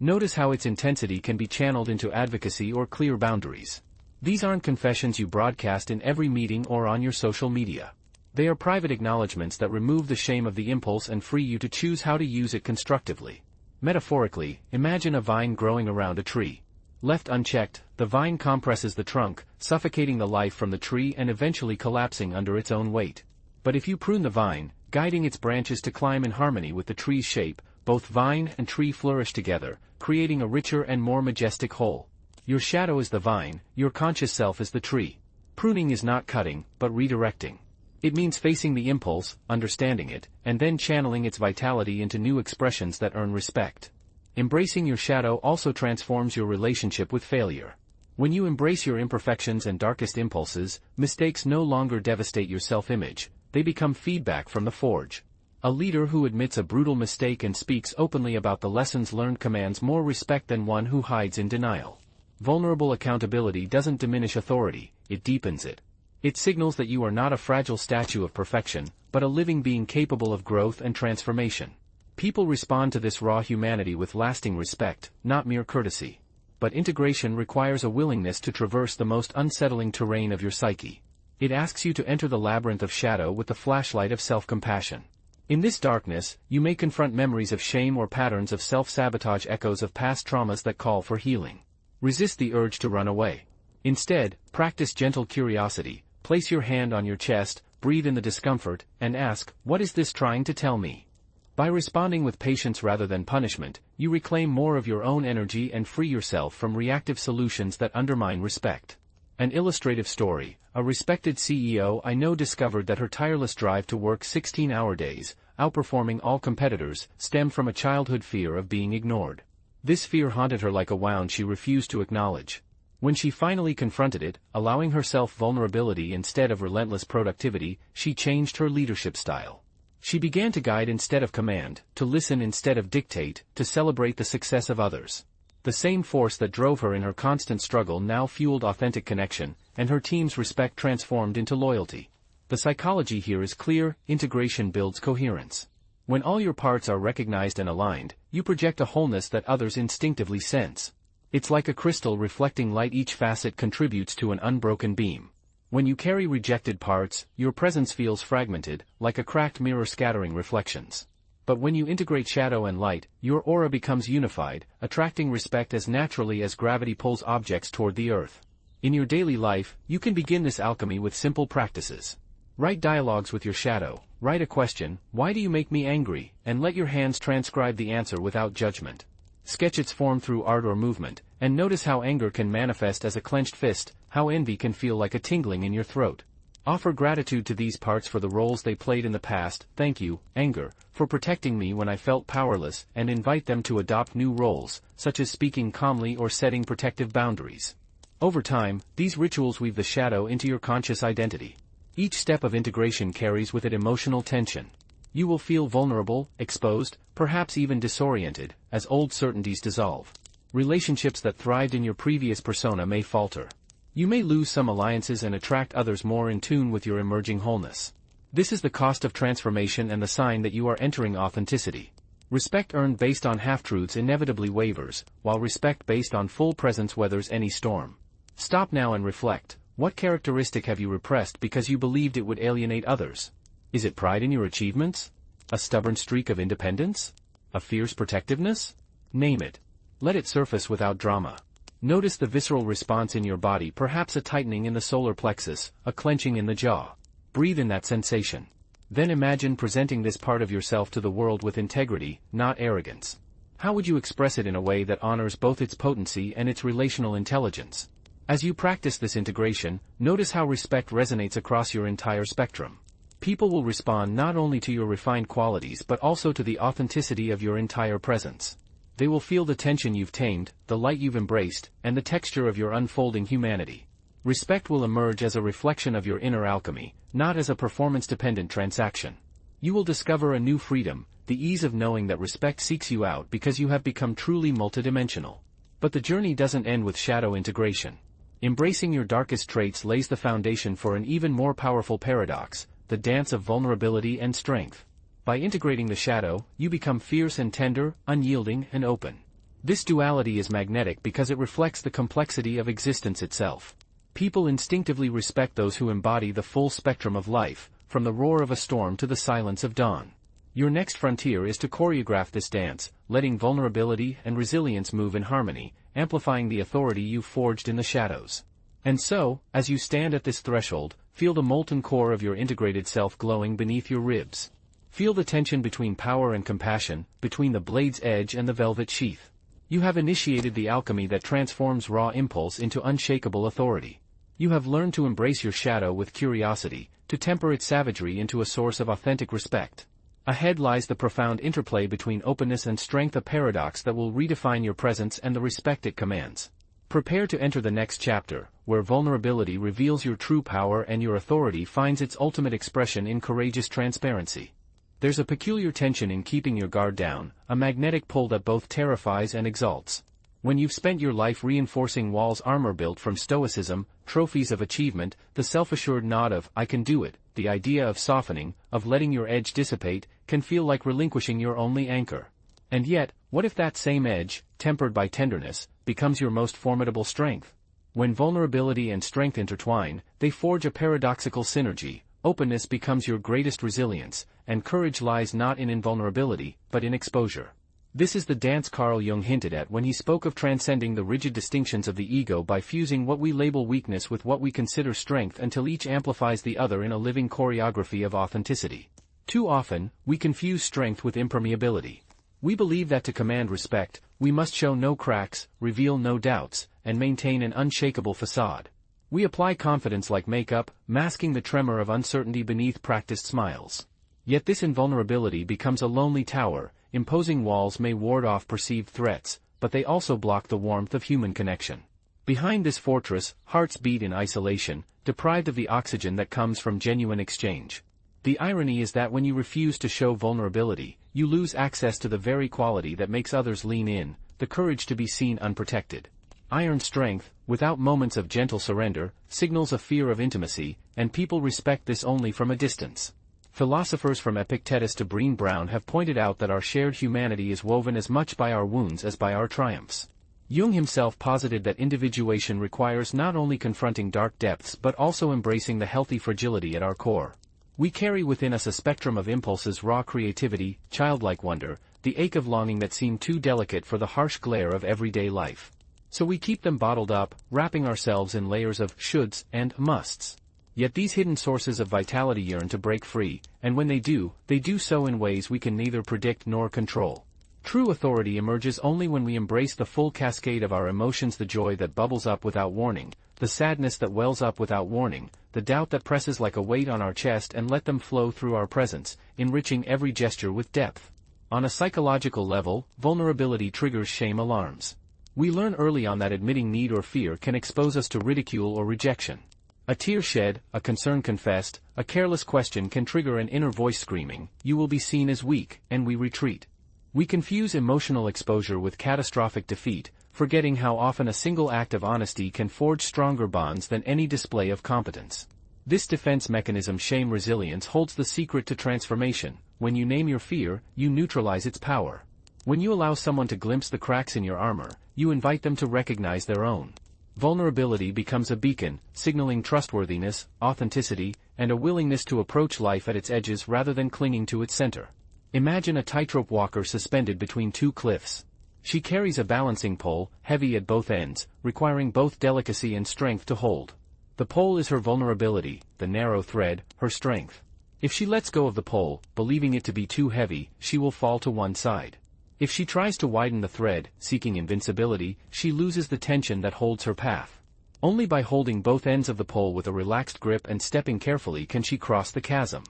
Notice how its intensity can be channeled into advocacy or clear boundaries. These aren't confessions you broadcast in every meeting or on your social media. They are private acknowledgments that remove the shame of the impulse and free you to choose how to use it constructively. Metaphorically, imagine a vine growing around a tree. Left unchecked, the vine compresses the trunk, suffocating the life from the tree and eventually collapsing under its own weight. But if you prune the vine, guiding its branches to climb in harmony with the tree's shape, both vine and tree flourish together, creating a richer and more majestic whole. Your shadow is the vine, your conscious self is the tree. Pruning is not cutting, but redirecting. It means facing the impulse, understanding it, and then channeling its vitality into new expressions that earn respect. Embracing your shadow also transforms your relationship with failure. When you embrace your imperfections and darkest impulses, mistakes no longer devastate your self-image, they become feedback from the forge. A leader who admits a brutal mistake and speaks openly about the lessons learned commands more respect than one who hides in denial. Vulnerable accountability doesn't diminish authority, it deepens it. It signals that you are not a fragile statue of perfection, but a living being capable of growth and transformation. People respond to this raw humanity with lasting respect, not mere courtesy. But integration requires a willingness to traverse the most unsettling terrain of your psyche. It asks you to enter the labyrinth of shadow with the flashlight of self-compassion. In this darkness, you may confront memories of shame or patterns of self-sabotage, echoes of past traumas that call for healing. Resist the urge to run away. Instead, practice gentle curiosity. Place your hand on your chest, breathe in the discomfort, and ask, what is this trying to tell me? By responding with patience rather than punishment, you reclaim more of your own energy and free yourself from reactive solutions that undermine respect. An illustrative story: a respected CEO I know discovered that her tireless drive to work 16-hour days, outperforming all competitors, stemmed from a childhood fear of being ignored. This fear haunted her like a wound she refused to acknowledge. When she finally confronted it, allowing herself vulnerability instead of relentless productivity, she changed her leadership style. She began to guide instead of command, to listen instead of dictate, to celebrate the success of others. The same force that drove her in her constant struggle now fueled authentic connection, and her team's respect transformed into loyalty. The psychology here is clear: integration builds coherence. When all your parts are recognized and aligned, you project a wholeness that others instinctively sense. It's like a crystal reflecting light, each facet contributes to an unbroken beam. When you carry rejected parts, your presence feels fragmented, like a cracked mirror scattering reflections. But when you integrate shadow and light, your aura becomes unified, attracting respect as naturally as gravity pulls objects toward the earth. In your daily life, you can begin this alchemy with simple practices. Write dialogues with your shadow. Write a question, why do you make me angry, and let your hands transcribe the answer without judgment. Sketch its form through art or movement, and notice how anger can manifest as a clenched fist, how envy can feel like a tingling in your throat. Offer gratitude to these parts for the roles they played in the past. Thank you, anger, for protecting me when I felt powerless, and invite them to adopt new roles, such as speaking calmly or setting protective boundaries. Over time, these rituals weave the shadow into your conscious identity. Each step of integration carries with it emotional tension. You will feel vulnerable, exposed, perhaps even disoriented, as old certainties dissolve. Relationships that thrived in your previous persona may falter. You may lose some alliances and attract others more in tune with your emerging wholeness. This is the cost of transformation and the sign that you are entering authenticity. Respect earned based on half-truths inevitably wavers, while respect based on full presence weathers any storm. Stop now and reflect. What characteristic have you repressed because you believed it would alienate others? Is it pride in your achievements? A stubborn streak of independence? A fierce protectiveness? Name it. Let it surface without drama. Notice the visceral response in your body, perhaps a tightening in the solar plexus, a clenching in the jaw. Breathe in that sensation. Then imagine presenting this part of yourself to the world with integrity, not arrogance. How would you express it in a way that honors both its potency and its relational intelligence? As you practice this integration, notice how respect resonates across your entire spectrum. People will respond not only to your refined qualities but also to the authenticity of your entire presence. They will feel the tension you've tamed, the light you've embraced, and the texture of your unfolding humanity. Respect will emerge as a reflection of your inner alchemy, not as a performance-dependent transaction. You will discover a new freedom, the ease of knowing that respect seeks you out because you have become truly multidimensional. But the journey doesn't end with shadow integration. Embracing your darkest traits lays the foundation for an even more powerful paradox, the dance of vulnerability and strength. By integrating the shadow, you become fierce and tender, unyielding and open. This duality is magnetic because it reflects the complexity of existence itself. People instinctively respect those who embody the full spectrum of life, from the roar of a storm to the silence of dawn. Your next frontier is to choreograph this dance, letting vulnerability and resilience move in harmony, amplifying the authority you've forged in the shadows. And so, as you stand at this threshold, feel the molten core of your integrated self glowing beneath your ribs. Feel the tension between power and compassion, between the blade's edge and the velvet sheath. You have initiated the alchemy that transforms raw impulse into unshakable authority. You have learned to embrace your shadow with curiosity, to temper its savagery into a source of authentic respect. Ahead lies the profound interplay between openness and strength, a paradox that will redefine your presence and the respect it commands. Prepare to enter the next chapter, where vulnerability reveals your true power and your authority finds its ultimate expression in courageous transparency. There's a peculiar tension in keeping your guard down, a magnetic pull that both terrifies and exalts. When you've spent your life reinforcing walls, armor built from stoicism, trophies of achievement, the self-assured nod of "I can do it," the idea of softening, of letting your edge dissipate, can feel like relinquishing your only anchor. And yet, what if that same edge, tempered by tenderness, becomes your most formidable strength? When vulnerability and strength intertwine, they forge a paradoxical synergy. Openness becomes your greatest resilience, and courage lies not in invulnerability, but in exposure. This is the dance Carl Jung hinted at when he spoke of transcending the rigid distinctions of the ego by fusing what we label weakness with what we consider strength until each amplifies the other in a living choreography of authenticity. Too often, we confuse strength with impermeability. We believe that to command respect, we must show no cracks, reveal no doubts, and maintain an unshakable facade. We apply confidence like makeup, masking the tremor of uncertainty beneath practiced smiles. Yet this invulnerability becomes a lonely tower. Imposing walls may ward off perceived threats, but they also block the warmth of human connection. Behind this fortress, hearts beat in isolation, deprived of the oxygen that comes from genuine exchange. The irony is that when you refuse to show vulnerability, you lose access to the very quality that makes others lean in, the courage to be seen unprotected. Iron strength, without moments of gentle surrender, signals a fear of intimacy, and people respect this only from a distance. Philosophers from Epictetus to Brené Brown have pointed out that our shared humanity is woven as much by our wounds as by our triumphs. Jung himself posited that individuation requires not only confronting dark depths but also embracing the healthy fragility at our core. We carry within us a spectrum of impulses: raw creativity, childlike wonder, the ache of longing that seem too delicate for the harsh glare of everyday life. So we keep them bottled up, wrapping ourselves in layers of shoulds and musts. Yet these hidden sources of vitality yearn to break free, and when they do so in ways we can neither predict nor control. True authority emerges only when we embrace the full cascade of our emotions: the joy that bubbles up without warning, the sadness that wells up without warning, the doubt that presses like a weight on our chest, and let them flow through our presence, enriching every gesture with depth. On a psychological level, vulnerability triggers shame alarms. We learn early on that admitting need or fear can expose us to ridicule or rejection. A tear shed, a concern confessed, a careless question can trigger an inner voice screaming, "You will be seen as weak," and we retreat. We confuse emotional exposure with catastrophic defeat, forgetting how often a single act of honesty can forge stronger bonds than any display of competence. This defense mechanism, shame resilience, holds the secret to transformation. When you name your fear, you neutralize its power. When you allow someone to glimpse the cracks in your armor, you invite them to recognize their own. Vulnerability becomes a beacon, signaling trustworthiness, authenticity, and a willingness to approach life at its edges rather than clinging to its center. Imagine a tightrope walker suspended between two cliffs. She carries a balancing pole, heavy at both ends, requiring both delicacy and strength to hold. The pole is her vulnerability, the narrow thread, her strength. If she lets go of the pole, believing it to be too heavy, she will fall to one side. If she tries to widen the thread, seeking invincibility, she loses the tension that holds her path. Only by holding both ends of the pole with a relaxed grip and stepping carefully can she cross the chasm.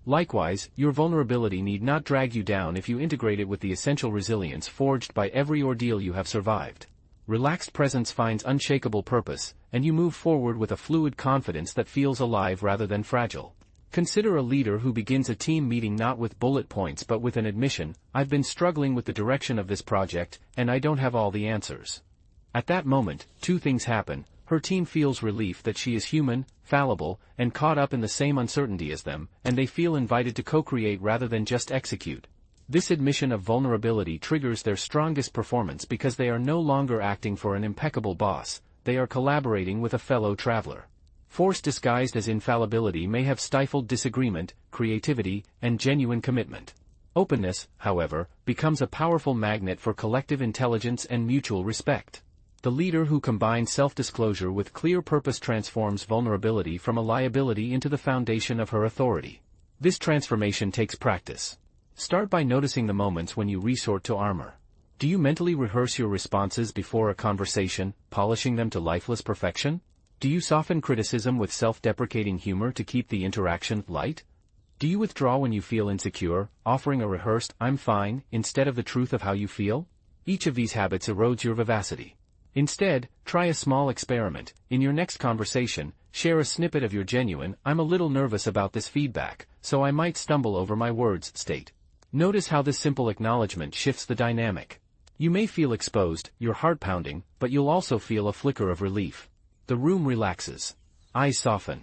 Likewise, your vulnerability need not drag you down if you integrate it with the essential resilience forged by every ordeal you have survived. Relaxed presence finds unshakable purpose, and you move forward with a fluid confidence that feels alive rather than fragile. Consider a leader who begins a team meeting not with bullet points but with an admission, "I've been struggling with the direction of this project, and I don't have all the answers." At that moment, two things happen. Her team feels relief that she is human, fallible, and caught up in the same uncertainty as them, and they feel invited to co-create rather than just execute. This admission of vulnerability triggers their strongest performance because they are no longer acting for an impeccable boss, they are collaborating with a fellow traveler. Force disguised as infallibility may have stifled disagreement, creativity, and genuine commitment. Openness, however, becomes a powerful magnet for collective intelligence and mutual respect. The leader who combines self-disclosure with clear purpose transforms vulnerability from a liability into the foundation of her authority. This transformation takes practice. Start by noticing the moments when you resort to armor. Do you mentally rehearse your responses before a conversation, polishing them to lifeless perfection? Do you soften criticism with self-deprecating humor to keep the interaction light? Do you withdraw when you feel insecure, offering a rehearsed "I'm fine" instead of the truth of how you feel? Each of these habits erodes your vivacity. Instead, try a small experiment. In your next conversation, share a snippet of your genuine, "I'm a little nervous about this feedback, so I might stumble over my words" state. Notice how this simple acknowledgement shifts the dynamic. You may feel exposed, your heart pounding, but you'll also feel a flicker of relief. The room relaxes. Eyes soften.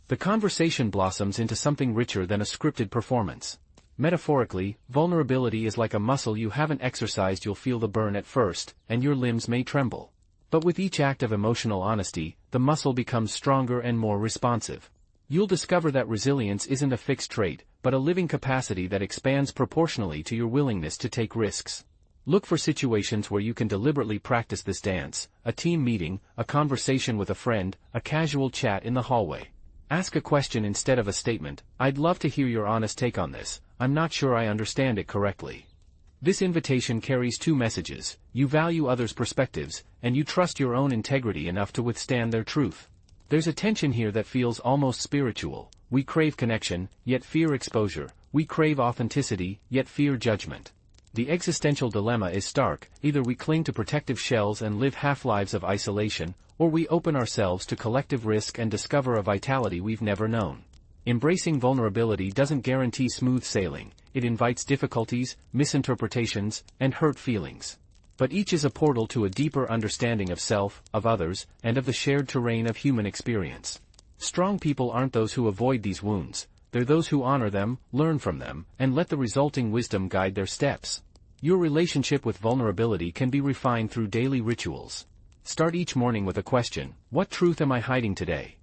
The conversation blossoms into something richer than a scripted performance. Metaphorically, vulnerability is like a muscle you haven't exercised. You'll feel the burn at first, and your limbs may tremble. But with each act of emotional honesty, the muscle becomes stronger and more responsive. You'll discover that resilience isn't a fixed trait, but a living capacity that expands proportionally to your willingness to take risks. Look for situations where you can deliberately practice this dance: a team meeting, a conversation with a friend, a casual chat in the hallway. Ask a question instead of a statement. "I'd love to hear your honest take on this. I'm not sure I understand it correctly." This invitation carries two messages: you value others' perspectives, and you trust your own integrity enough to withstand their truth. There's a tension here that feels almost spiritual. We crave connection, yet fear exposure. We crave authenticity, yet fear judgment. The existential dilemma is stark: either we cling to protective shells and live half-lives of isolation, or we open ourselves to collective risk and discover a vitality we've never known. Embracing vulnerability doesn't guarantee smooth sailing. It invites difficulties, misinterpretations, and hurt feelings. But each is a portal to a deeper understanding of self, of others, and of the shared terrain of human experience. Strong people aren't those who avoid these wounds. They're those who honor them, learn from them, and let the resulting wisdom guide their steps. Your relationship with vulnerability can be refined through daily rituals. Start each morning with a question: what truth am I hiding today?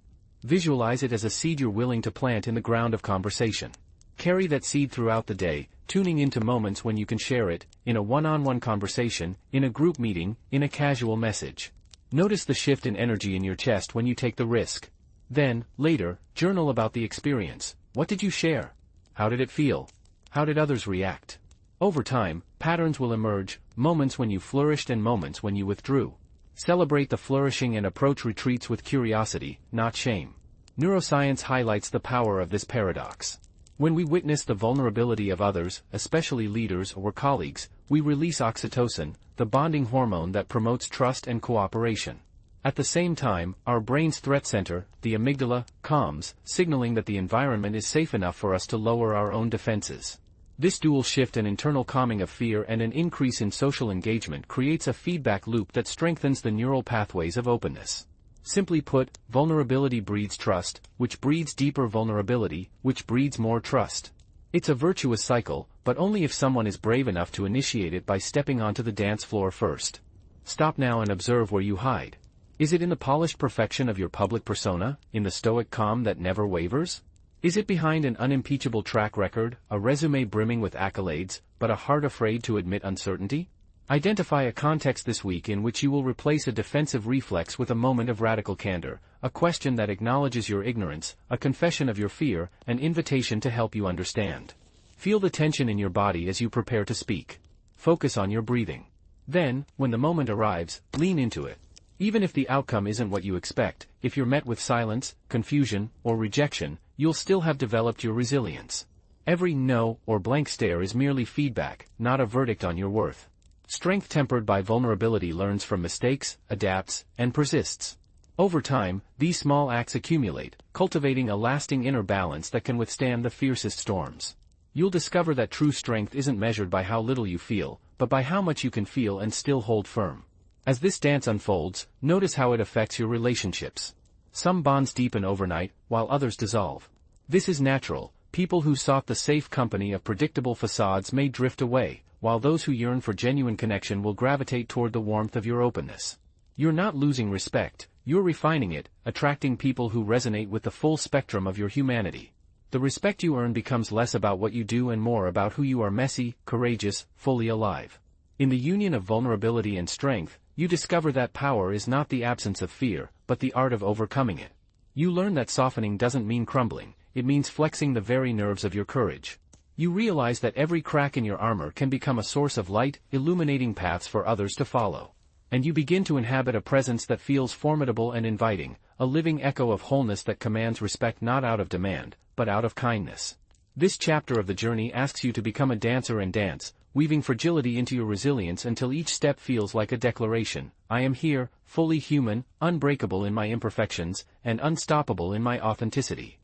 Visualize it as a seed you're willing to plant in the ground of conversation. Carry that seed throughout the day, tuning into moments when you can share it, in a one-on-one conversation, in a group meeting, in a casual message. Notice the shift in energy in your chest when you take the risk. Then, later, journal about the experience. What did you share? How did it feel? How did others react? Over time, patterns will emerge: moments when you flourished and moments when you withdrew. Celebrate the flourishing and approach retreats with curiosity, not shame. Neuroscience highlights the power of this paradox. When we witness the vulnerability of others, especially leaders or colleagues, we release oxytocin, the bonding hormone that promotes trust and cooperation. At the same time, our brain's threat center, the amygdala, calms, signaling that the environment is safe enough for us to lower our own defenses. This dual shift, an internal calming of fear and an increase in social engagement, creates a feedback loop that strengthens the neural pathways of openness. Simply put, vulnerability breeds trust, which breeds deeper vulnerability, which breeds more trust. It's a virtuous cycle, but only if someone is brave enough to initiate it by stepping onto the dance floor first. Stop now and observe where you hide. Is it in the polished perfection of your public persona, in the stoic calm that never wavers? Is it behind an unimpeachable track record, a résumé brimming with accolades, but a heart afraid to admit uncertainty? Identify a context this week in which you will replace a defensive reflex with a moment of radical candor, a question that acknowledges your ignorance, a confession of your fear, an invitation to help you understand. Feel the tension in your body as you prepare to speak. Focus on your breathing. Then, when the moment arrives, lean into it. Even if the outcome isn't what you expect, if you're met with silence, confusion, or rejection, you'll still have developed your resilience. Every no or blank stare is merely feedback, not a verdict on your worth. Strength tempered by vulnerability learns from mistakes, adapts, and persists. Over time, these small acts accumulate, cultivating a lasting inner balance that can withstand the fiercest storms. You'll discover that true strength isn't measured by how little you feel, but by how much you can feel and still hold firm. As this dance unfolds, notice how it affects your relationships. Some bonds deepen overnight, while others dissolve. This is natural. People who sought the safe company of predictable facades may drift away, while those who yearn for genuine connection will gravitate toward the warmth of your openness. You're not losing respect, you're refining it, attracting people who resonate with the full spectrum of your humanity. The respect you earn becomes less about what you do and more about who you are: messy, courageous, fully alive. In the union of vulnerability and strength, you discover that power is not the absence of fear, but the art of overcoming it. You learn that softening doesn't mean crumbling, it means flexing the very nerves of your courage. You realize that every crack in your armor can become a source of light, illuminating paths for others to follow. And you begin to inhabit a presence that feels formidable and inviting, a living echo of wholeness that commands respect not out of demand, but out of kindness. This chapter of the journey asks you to become a dancer and dance, weaving fragility into your resilience until each step feels like a declaration: I am here, fully human, unbreakable in my imperfections, and unstoppable in my authenticity.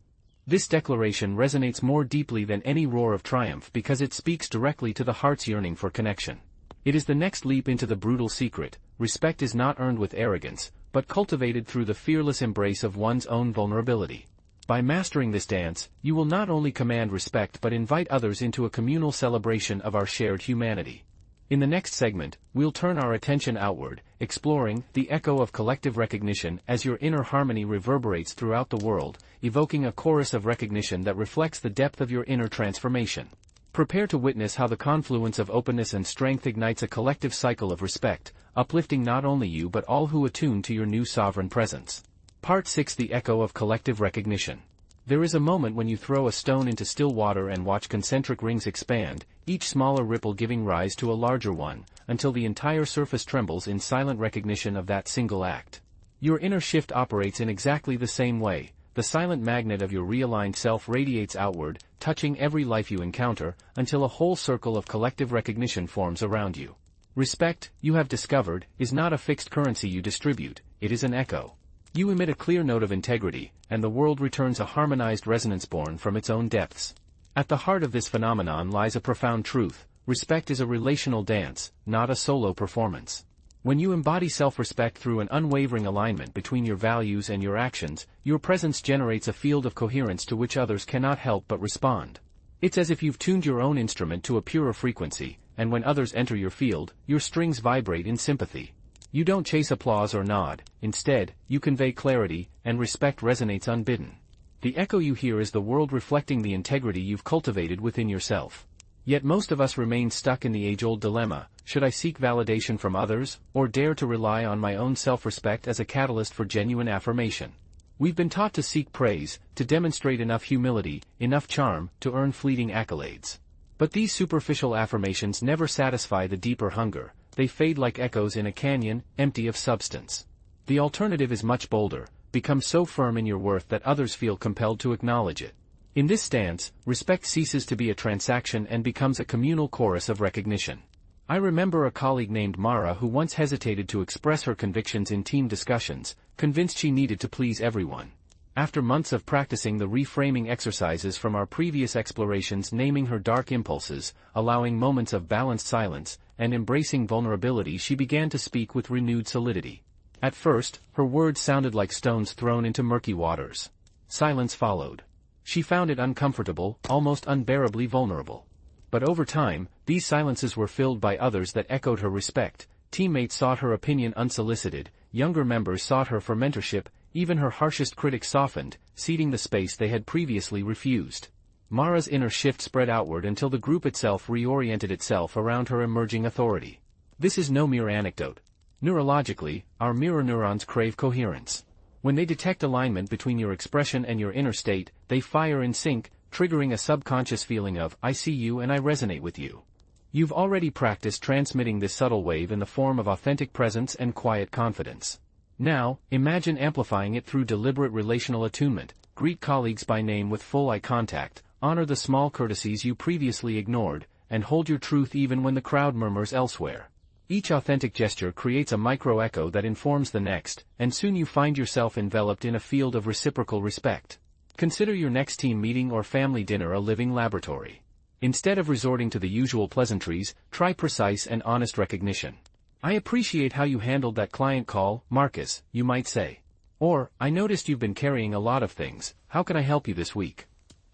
This declaration resonates more deeply than any roar of triumph because it speaks directly to the heart's yearning for connection. It is the next leap into the brutal secret: respect is not earned with arrogance, but cultivated through the fearless embrace of one's own vulnerability. By mastering this dance, you will not only command respect but invite others into a communal celebration of our shared humanity. In the next segment, we'll turn our attention outward, exploring the echo of collective recognition as your inner harmony reverberates throughout the world, evoking a chorus of recognition that reflects the depth of your inner transformation. Prepare to witness how the confluence of openness and strength ignites a collective cycle of respect, uplifting not only you but all who attune to your new sovereign presence. Part 6: The Echo of Collective Recognition. There is a moment when you throw a stone into still water and watch concentric rings expand, each smaller ripple giving rise to a larger one, until the entire surface trembles in silent recognition of that single act. Your inner shift operates in exactly the same way. The silent magnet of your realigned self radiates outward, touching every life you encounter, until a whole circle of collective recognition forms around you. Respect, you have discovered, is not a fixed currency you distribute, it is an echo. You emit a clear note of integrity, and the world returns a harmonized resonance born from its own depths. At the heart of this phenomenon lies a profound truth: respect is a relational dance, not a solo performance. When you embody self-respect through an unwavering alignment between your values and your actions, your presence generates a field of coherence to which others cannot help but respond. It's as if you've tuned your own instrument to a purer frequency, and when others enter your field, your strings vibrate in sympathy. You don't chase applause or nod, instead, you convey clarity, and respect resonates unbidden. The echo you hear is the world reflecting the integrity you've cultivated within yourself. Yet most of us remain stuck in the age-old dilemma: should I seek validation from others, or dare to rely on my own self-respect as a catalyst for genuine affirmation? We've been taught to seek praise, to demonstrate enough humility, enough charm, to earn fleeting accolades. But these superficial affirmations never satisfy the deeper hunger. They fade like echoes in a canyon, empty of substance. The alternative is much bolder: become so firm in your worth that others feel compelled to acknowledge it. In this stance, respect ceases to be a transaction and becomes a communal chorus of recognition. I remember a colleague named Mara who once hesitated to express her convictions in team discussions, convinced she needed to please everyone. After months of practicing the reframing exercises from our previous explorations, naming her dark impulses, allowing moments of balanced silence, and embracing vulnerability, she began to speak with renewed solidity. At first, her words sounded like stones thrown into murky waters. Silence followed. She found it uncomfortable, almost unbearably vulnerable. But over time, these silences were filled by others that echoed her respect. Teammates sought her opinion unsolicited, younger members sought her for mentorship, Even her harshest critics softened, ceding the space they had previously refused. Mara's inner shift spread outward until the group itself reoriented itself around her emerging authority. This is no mere anecdote. Neurologically, our mirror neurons crave coherence. When they detect alignment between your expression and your inner state, they fire in sync, triggering a subconscious feeling of, I see you and I resonate with you. You've already practiced transmitting this subtle wave in the form of authentic presence and quiet confidence. Now, imagine amplifying it through deliberate relational attunement. Greet colleagues by name with full eye contact, honor the small courtesies you previously ignored, and hold your truth even when the crowd murmurs elsewhere. Each authentic gesture creates a micro-echo that informs the next, and soon you find yourself enveloped in a field of reciprocal respect. Consider your next team meeting or family dinner a living laboratory. Instead of resorting to the usual pleasantries, try precise and honest recognition. I appreciate how you handled that client call, Marcus, you might say. Or, I noticed you've been carrying a lot of things, how can I help you this week?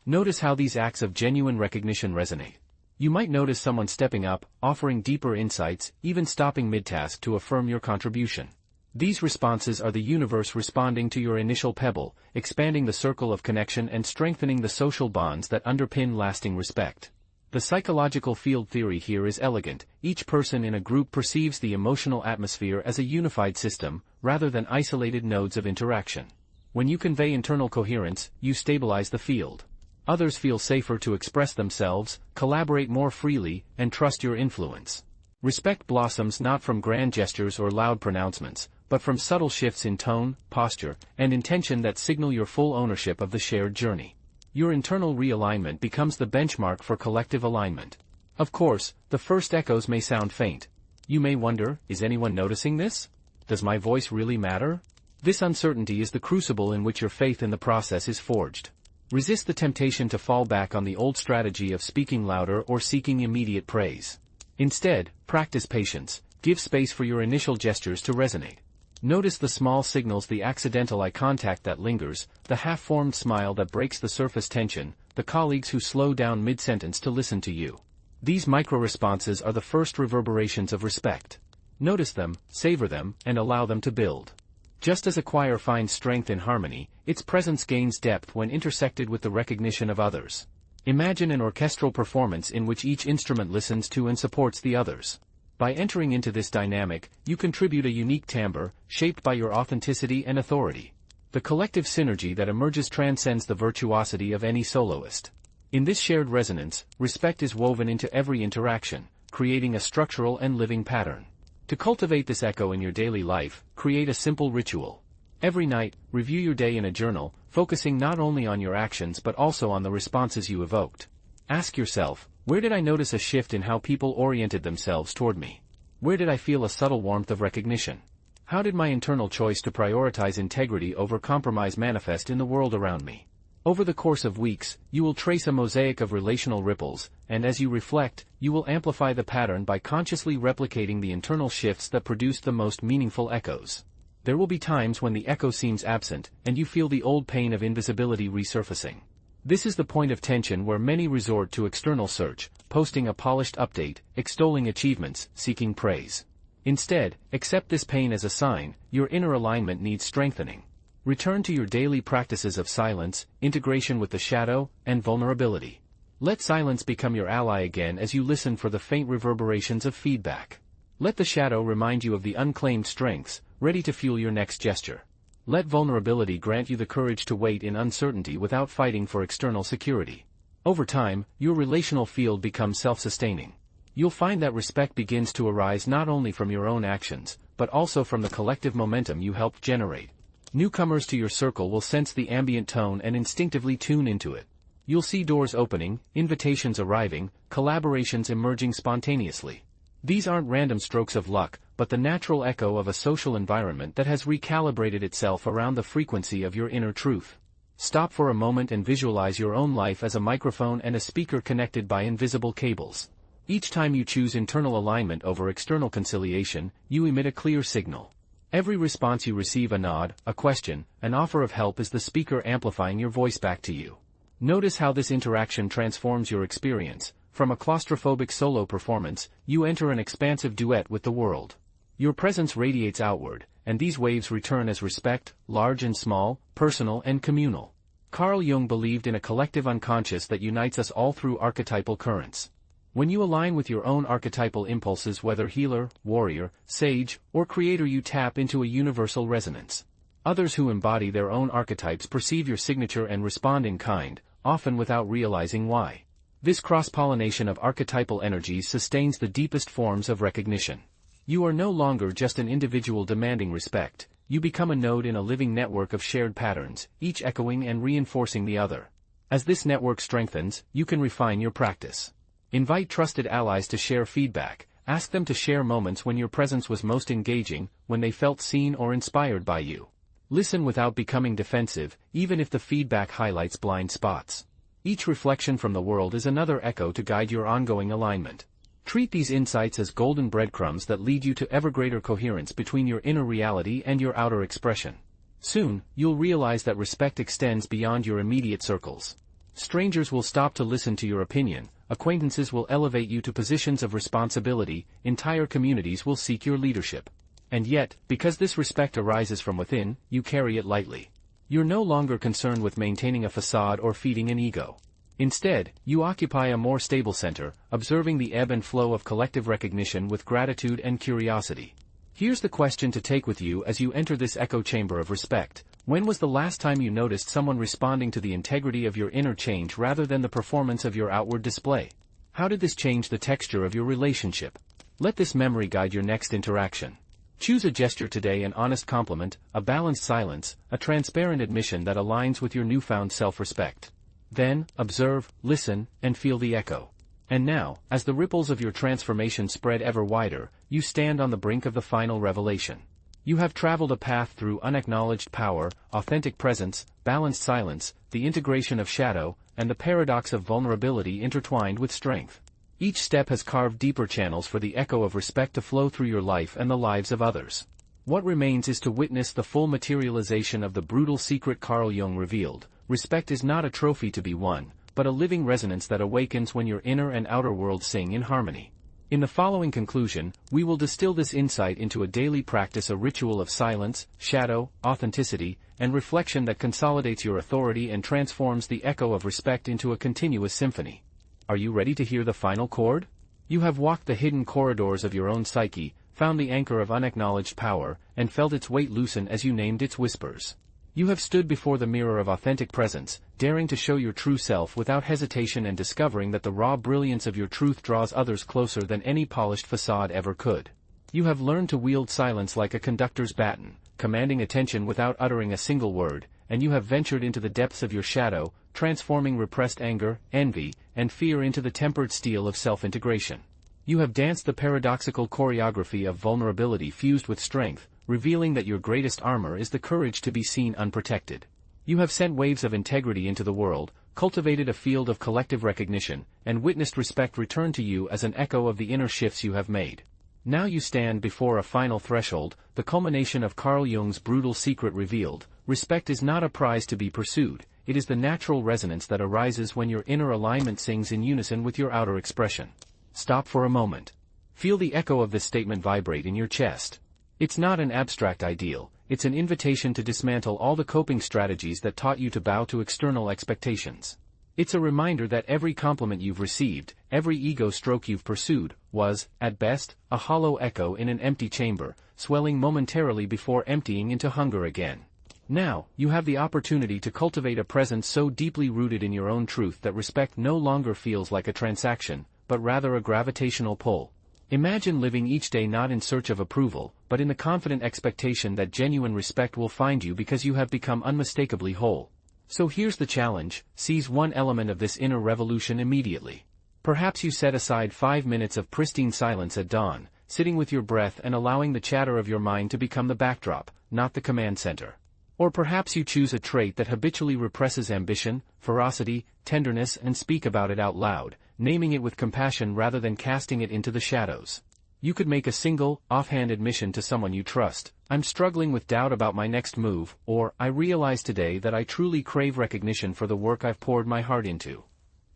Notice how these acts of genuine recognition resonate. You might notice someone stepping up, offering deeper insights, even stopping mid-task to affirm your contribution. These responses are the universe responding to your initial pebble, expanding the circle of connection and strengthening the social bonds that underpin lasting respect. The psychological field theory here is elegant. Each person in a group perceives the emotional atmosphere as a unified system, rather than isolated nodes of interaction. When you convey internal coherence, you stabilize the field. Others feel safer to express themselves, collaborate more freely, and trust your influence. Respect blossoms not from grand gestures or loud pronouncements, but from subtle shifts in tone, posture, and intention that signal your full ownership of the shared journey. Your internal realignment becomes the benchmark for collective alignment. Of course, the first echoes may sound faint. You may wonder, is anyone noticing this? Does my voice really matter? This uncertainty is the crucible in which your faith in the process is forged. Resist the temptation to fall back on the old strategy of speaking louder or seeking immediate praise. Instead, practice patience, give space for your initial gestures to resonate. Notice the small signals, the accidental eye contact that lingers, the half-formed smile that breaks the surface tension, the colleagues who slow down mid-sentence to listen to you. These micro-responses are the first reverberations of respect. Notice them, savor them, and allow them to build. Just as a choir finds strength in harmony, its presence gains depth when intersected with the recognition of others. Imagine an orchestral performance in which each instrument listens to and supports the others. By entering into this dynamic, you contribute a unique timbre, shaped by your authenticity and authority. The collective synergy that emerges transcends the virtuosity of any soloist. In this shared resonance, respect is woven into every interaction, creating a structural and living pattern. To cultivate this echo in your daily life, create a simple ritual. Every night, review your day in a journal, focusing not only on your actions but also on the responses you evoked. Ask yourself, where did I notice a shift in how people oriented themselves toward me? Where did I feel a subtle warmth of recognition? How did my internal choice to prioritize integrity over compromise manifest in the world around me? Over the course of weeks, you will trace a mosaic of relational ripples, and as you reflect, you will amplify the pattern by consciously replicating the internal shifts that produce the most meaningful echoes. There will be times when the echo seems absent, and you feel the old pain of invisibility resurfacing. This is the point of tension where many resort to external search, posting a polished update, extolling achievements, seeking praise. Instead, accept this pain as a sign, your inner alignment needs strengthening. Return to your daily practices of silence, integration with the shadow, and vulnerability. Let silence become your ally again as you listen for the faint reverberations of feedback. Let the shadow remind you of the unclaimed strengths, ready to fuel your next gesture. Let vulnerability grant you the courage to wait in uncertainty without fighting for external security. Over time, your relational field becomes self-sustaining. You'll find that respect begins to arise not only from your own actions, but also from the collective momentum you helped generate. Newcomers to your circle will sense the ambient tone and instinctively tune into it. You'll see doors opening, invitations arriving, collaborations emerging spontaneously. These aren't random strokes of luck, but the natural echo of a social environment that has recalibrated itself around the frequency of your inner truth. Stop for a moment and visualize your own life as a microphone and a speaker connected by invisible cables. Each time you choose internal alignment over external conciliation, you emit a clear signal. Every response you receive, a nod, a question, an offer of help, is the speaker amplifying your voice back to you. Notice how this interaction transforms your experience. From a claustrophobic solo performance, you enter an expansive duet with the world. Your presence radiates outward, and these waves return as respect, large and small, personal and communal. Carl Jung believed in a collective unconscious that unites us all through archetypal currents. When you align with your own archetypal impulses, whether healer, warrior, sage, or creator, you tap into a universal resonance. Others who embody their own archetypes perceive your signature and respond in kind, often without realizing why. This cross-pollination of archetypal energies sustains the deepest forms of recognition. You are no longer just an individual demanding respect, you become a node in a living network of shared patterns, each echoing and reinforcing the other. As this network strengthens, you can refine your practice. Invite trusted allies to share feedback, ask them to share moments when your presence was most engaging, when they felt seen or inspired by you. Listen without becoming defensive, even if the feedback highlights blind spots. Each reflection from the world is another echo to guide your ongoing alignment. Treat these insights as golden breadcrumbs that lead you to ever greater coherence between your inner reality and your outer expression. Soon, you'll realize that respect extends beyond your immediate circles. Strangers will stop to listen to your opinion, acquaintances will elevate you to positions of responsibility, entire communities will seek your leadership. And yet, because this respect arises from within, you carry it lightly. You're no longer concerned with maintaining a facade or feeding an ego. Instead, you occupy a more stable center, observing the ebb and flow of collective recognition with gratitude and curiosity. Here's the question to take with you as you enter this echo chamber of respect. When was the last time you noticed someone responding to the integrity of your inner change rather than the performance of your outward display? How did this change the texture of your relationship? Let this memory guide your next interaction. Choose a gesture today, an honest compliment, a balanced silence, a transparent admission that aligns with your newfound self-respect. Then, observe, listen, and feel the echo. And now, as the ripples of your transformation spread ever wider, you stand on the brink of the final revelation. You have traveled a path through unacknowledged power, authentic presence, balanced silence, the integration of shadow, and the paradox of vulnerability intertwined with strength. Each step has carved deeper channels for the echo of respect to flow through your life and the lives of others. What remains is to witness the full materialization of the brutal secret Carl Jung revealed. Respect is not a trophy to be won, but a living resonance that awakens when your inner and outer worlds sing in harmony. In the following conclusion, we will distill this insight into a daily practice, a ritual of silence, shadow, authenticity, and reflection that consolidates your authority and transforms the echo of respect into a continuous symphony. Are you ready to hear the final chord? You have walked the hidden corridors of your own psyche, found the anchor of unacknowledged power, and felt its weight loosen as you named its whispers. You have stood before the mirror of authentic presence, daring to show your true self without hesitation and discovering that the raw brilliance of your truth draws others closer than any polished facade ever could. You have learned to wield silence like a conductor's baton, commanding attention without uttering a single word, and you have ventured into the depths of your shadow, transforming repressed anger, envy, and fear into the tempered steel of self-integration. You have danced the paradoxical choreography of vulnerability fused with strength, revealing that your greatest armor is the courage to be seen unprotected. You have sent waves of integrity into the world, cultivated a field of collective recognition, and witnessed respect return to you as an echo of the inner shifts you have made. Now you stand before a final threshold, the culmination of Carl Jung's brutal secret revealed. Respect is not a prize to be pursued, it is the natural resonance that arises when your inner alignment sings in unison with your outer expression. Stop for a moment. Feel the echo of this statement vibrate in your chest. It's not an abstract ideal, it's an invitation to dismantle all the coping strategies that taught you to bow to external expectations. It's a reminder that every compliment you've received, every ego stroke you've pursued, was, at best, a hollow echo in an empty chamber, swelling momentarily before emptying into hunger again. Now, you have the opportunity to cultivate a presence so deeply rooted in your own truth that respect no longer feels like a transaction, but rather a gravitational pull. Imagine living each day not in search of approval, but in the confident expectation that genuine respect will find you because you have become unmistakably whole. So here's the challenge: seize one element of this inner revolution immediately. Perhaps you set aside 5 minutes of pristine silence at dawn, sitting with your breath and allowing the chatter of your mind to become the backdrop, not the command center. Or perhaps you choose a trait that habitually represses ambition, ferocity, tenderness, and speak about it out loud, naming it with compassion rather than casting it into the shadows. You could make a single, offhand admission to someone you trust: "I'm struggling with doubt about my next move," or "I realize today that I truly crave recognition for the work I've poured my heart into."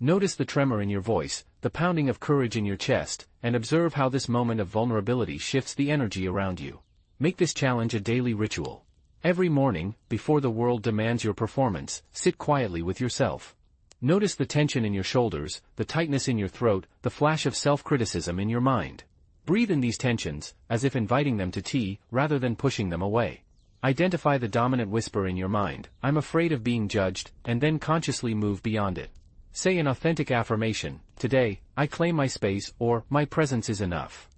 Notice the tremor in your voice, the pounding of courage in your chest, and observe how this moment of vulnerability shifts the energy around you. Make this challenge a daily ritual. Every morning, before the world demands your performance, sit quietly with yourself. Notice the tension in your shoulders, the tightness in your throat, the flash of self-criticism in your mind. Breathe in these tensions, as if inviting them to tea, rather than pushing them away. Identify the dominant whisper in your mind, "I'm afraid of being judged," and then consciously move beyond it. Say an authentic affirmation, "Today, I claim my space," or "My presence is enough."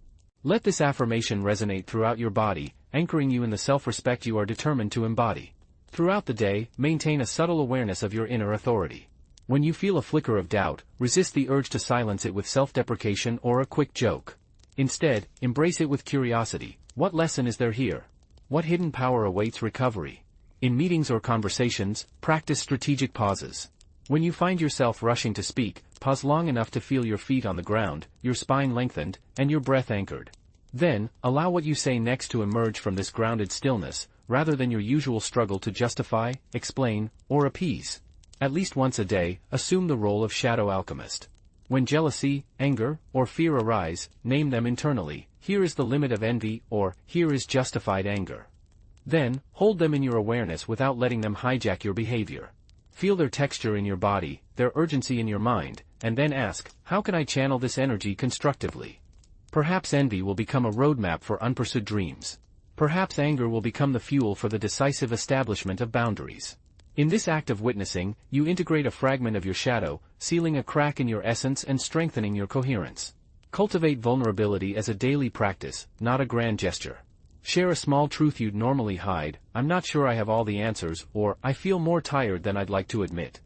Let this affirmation resonate throughout your body, anchoring you in the self-respect you are determined to embody. Throughout the day, maintain a subtle awareness of your inner authority. When you feel a flicker of doubt, resist the urge to silence it with self-deprecation or a quick joke. Instead, embrace it with curiosity. What lesson is there here? What hidden power awaits recovery? In meetings or conversations, practice strategic pauses. When you find yourself rushing to speak, pause long enough to feel your feet on the ground, your spine lengthened, and your breath anchored. Then, allow what you say next to emerge from this grounded stillness, rather than your usual struggle to justify, explain, or appease. At least once a day, assume the role of shadow alchemist. When jealousy, anger, or fear arise, name them internally. Here is the limit of envy, or here is justified anger. Then, hold them in your awareness without letting them hijack your behavior. Feel their texture in your body, their urgency in your mind, and then ask, how can I channel this energy constructively? Perhaps envy will become a roadmap for unpursued dreams. Perhaps anger will become the fuel for the decisive establishment of boundaries. In this act of witnessing, you integrate a fragment of your shadow, sealing a crack in your essence and strengthening your coherence. Cultivate vulnerability as a daily practice, not a grand gesture. Share a small truth you'd normally hide, "I'm not sure I have all the answers," or "I feel more tired than I'd like to admit."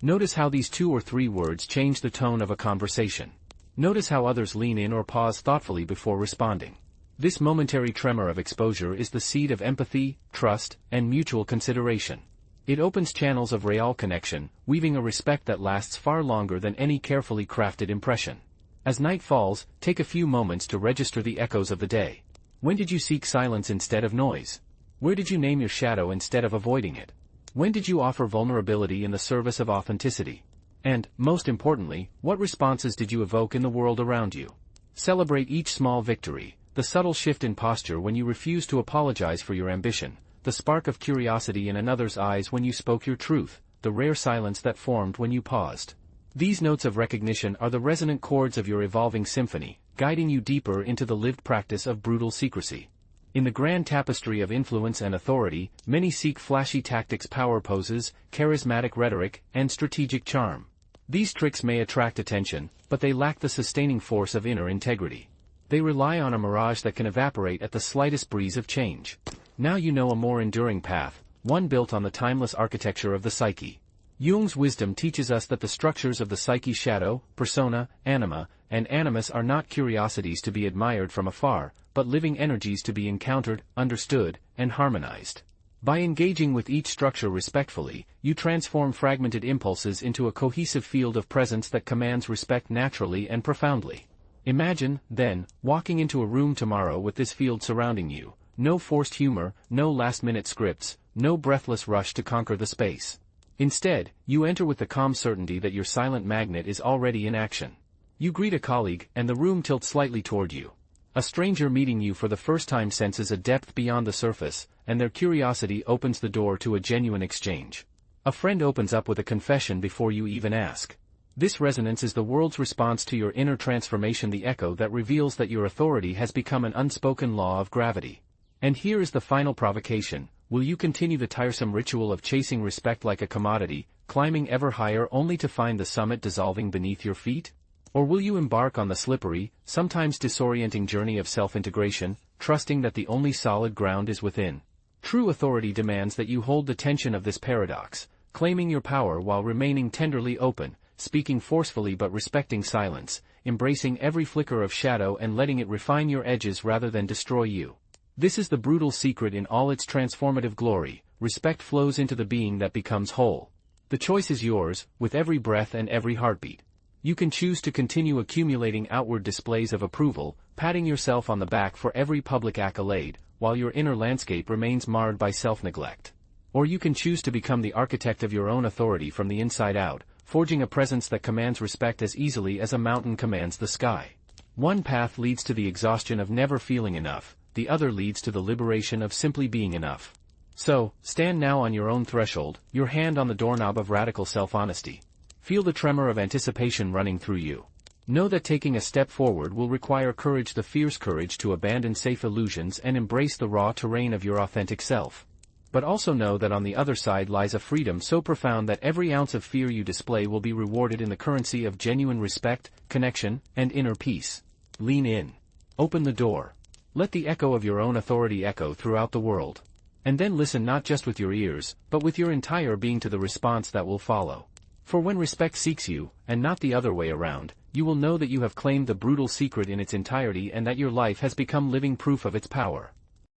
Notice how these 2 or 3 words change the tone of a conversation. Notice how others lean in or pause thoughtfully before responding. This momentary tremor of exposure is the seed of empathy, trust, and mutual consideration. It opens channels of real connection, weaving a respect that lasts far longer than any carefully crafted impression. As night falls, take a few moments to register the echoes of the day. When did you seek silence instead of noise? Where did you name your shadow instead of avoiding it? When did you offer vulnerability in the service of authenticity? And, most importantly, what responses did you evoke in the world around you? Celebrate each small victory, the subtle shift in posture when you refuse to apologize for your ambition, the spark of curiosity in another's eyes when you spoke your truth, the rare silence that formed when you paused. These notes of recognition are the resonant chords of your evolving symphony, guiding you deeper into the lived practice of brutal secrecy. In the grand tapestry of influence and authority, many seek flashy tactics, power poses, charismatic rhetoric, and strategic charm. These tricks may attract attention, but they lack the sustaining force of inner integrity. They rely on a mirage that can evaporate at the slightest breeze of change. Now you know a more enduring path, one built on the timeless architecture of the psyche. Jung's wisdom teaches us that the structures of the psyche, shadow, persona, anima, and animus, are not curiosities to be admired from afar, but living energies to be encountered, understood, and harmonized. By engaging with each structure respectfully, you transform fragmented impulses into a cohesive field of presence that commands respect naturally and profoundly. Imagine, then, walking into a room tomorrow with this field surrounding you. No forced humor, no last-minute scripts, no breathless rush to conquer the space. Instead, you enter with the calm certainty that your silent magnet is already in action. You greet a colleague, and the room tilts slightly toward you. A stranger meeting you for the first time senses a depth beyond the surface, and their curiosity opens the door to a genuine exchange. A friend opens up with a confession before you even ask. This resonance is the world's response to your inner transformation, the echo that reveals that your authority has become an unspoken law of gravity. And here is the final provocation. Will you continue the tiresome ritual of chasing respect like a commodity, climbing ever higher only to find the summit dissolving beneath your feet? Or will you embark on the slippery, sometimes disorienting journey of self-integration, trusting that the only solid ground is within? True authority demands that you hold the tension of this paradox, claiming your power while remaining tenderly open, speaking forcefully but respecting silence, embracing every flicker of shadow and letting it refine your edges rather than destroy you. This is the brutal secret in all its transformative glory. Respect flows into the being that becomes whole. The choice is yours, with every breath and every heartbeat. You can choose to continue accumulating outward displays of approval, patting yourself on the back for every public accolade, while your inner landscape remains marred by self-neglect. Or you can choose to become the architect of your own authority from the inside out, forging a presence that commands respect as easily as a mountain commands the sky. One path leads to the exhaustion of never feeling enough, the other leads to the liberation of simply being enough. So, stand now on your own threshold, your hand on the doorknob of radical self-honesty. Feel the tremor of anticipation running through you. Know that taking a step forward will require courage, the fierce courage to abandon safe illusions and embrace the raw terrain of your authentic self. But also know that on the other side lies a freedom so profound that every ounce of fear you display will be rewarded in the currency of genuine respect, connection, and inner peace. Lean in. Open the door. Let the echo of your own authority echo throughout the world. And then listen not just with your ears, but with your entire being to the response that will follow. For when respect seeks you, and not the other way around, you will know that you have claimed the brutal secret in its entirety and that your life has become living proof of its power.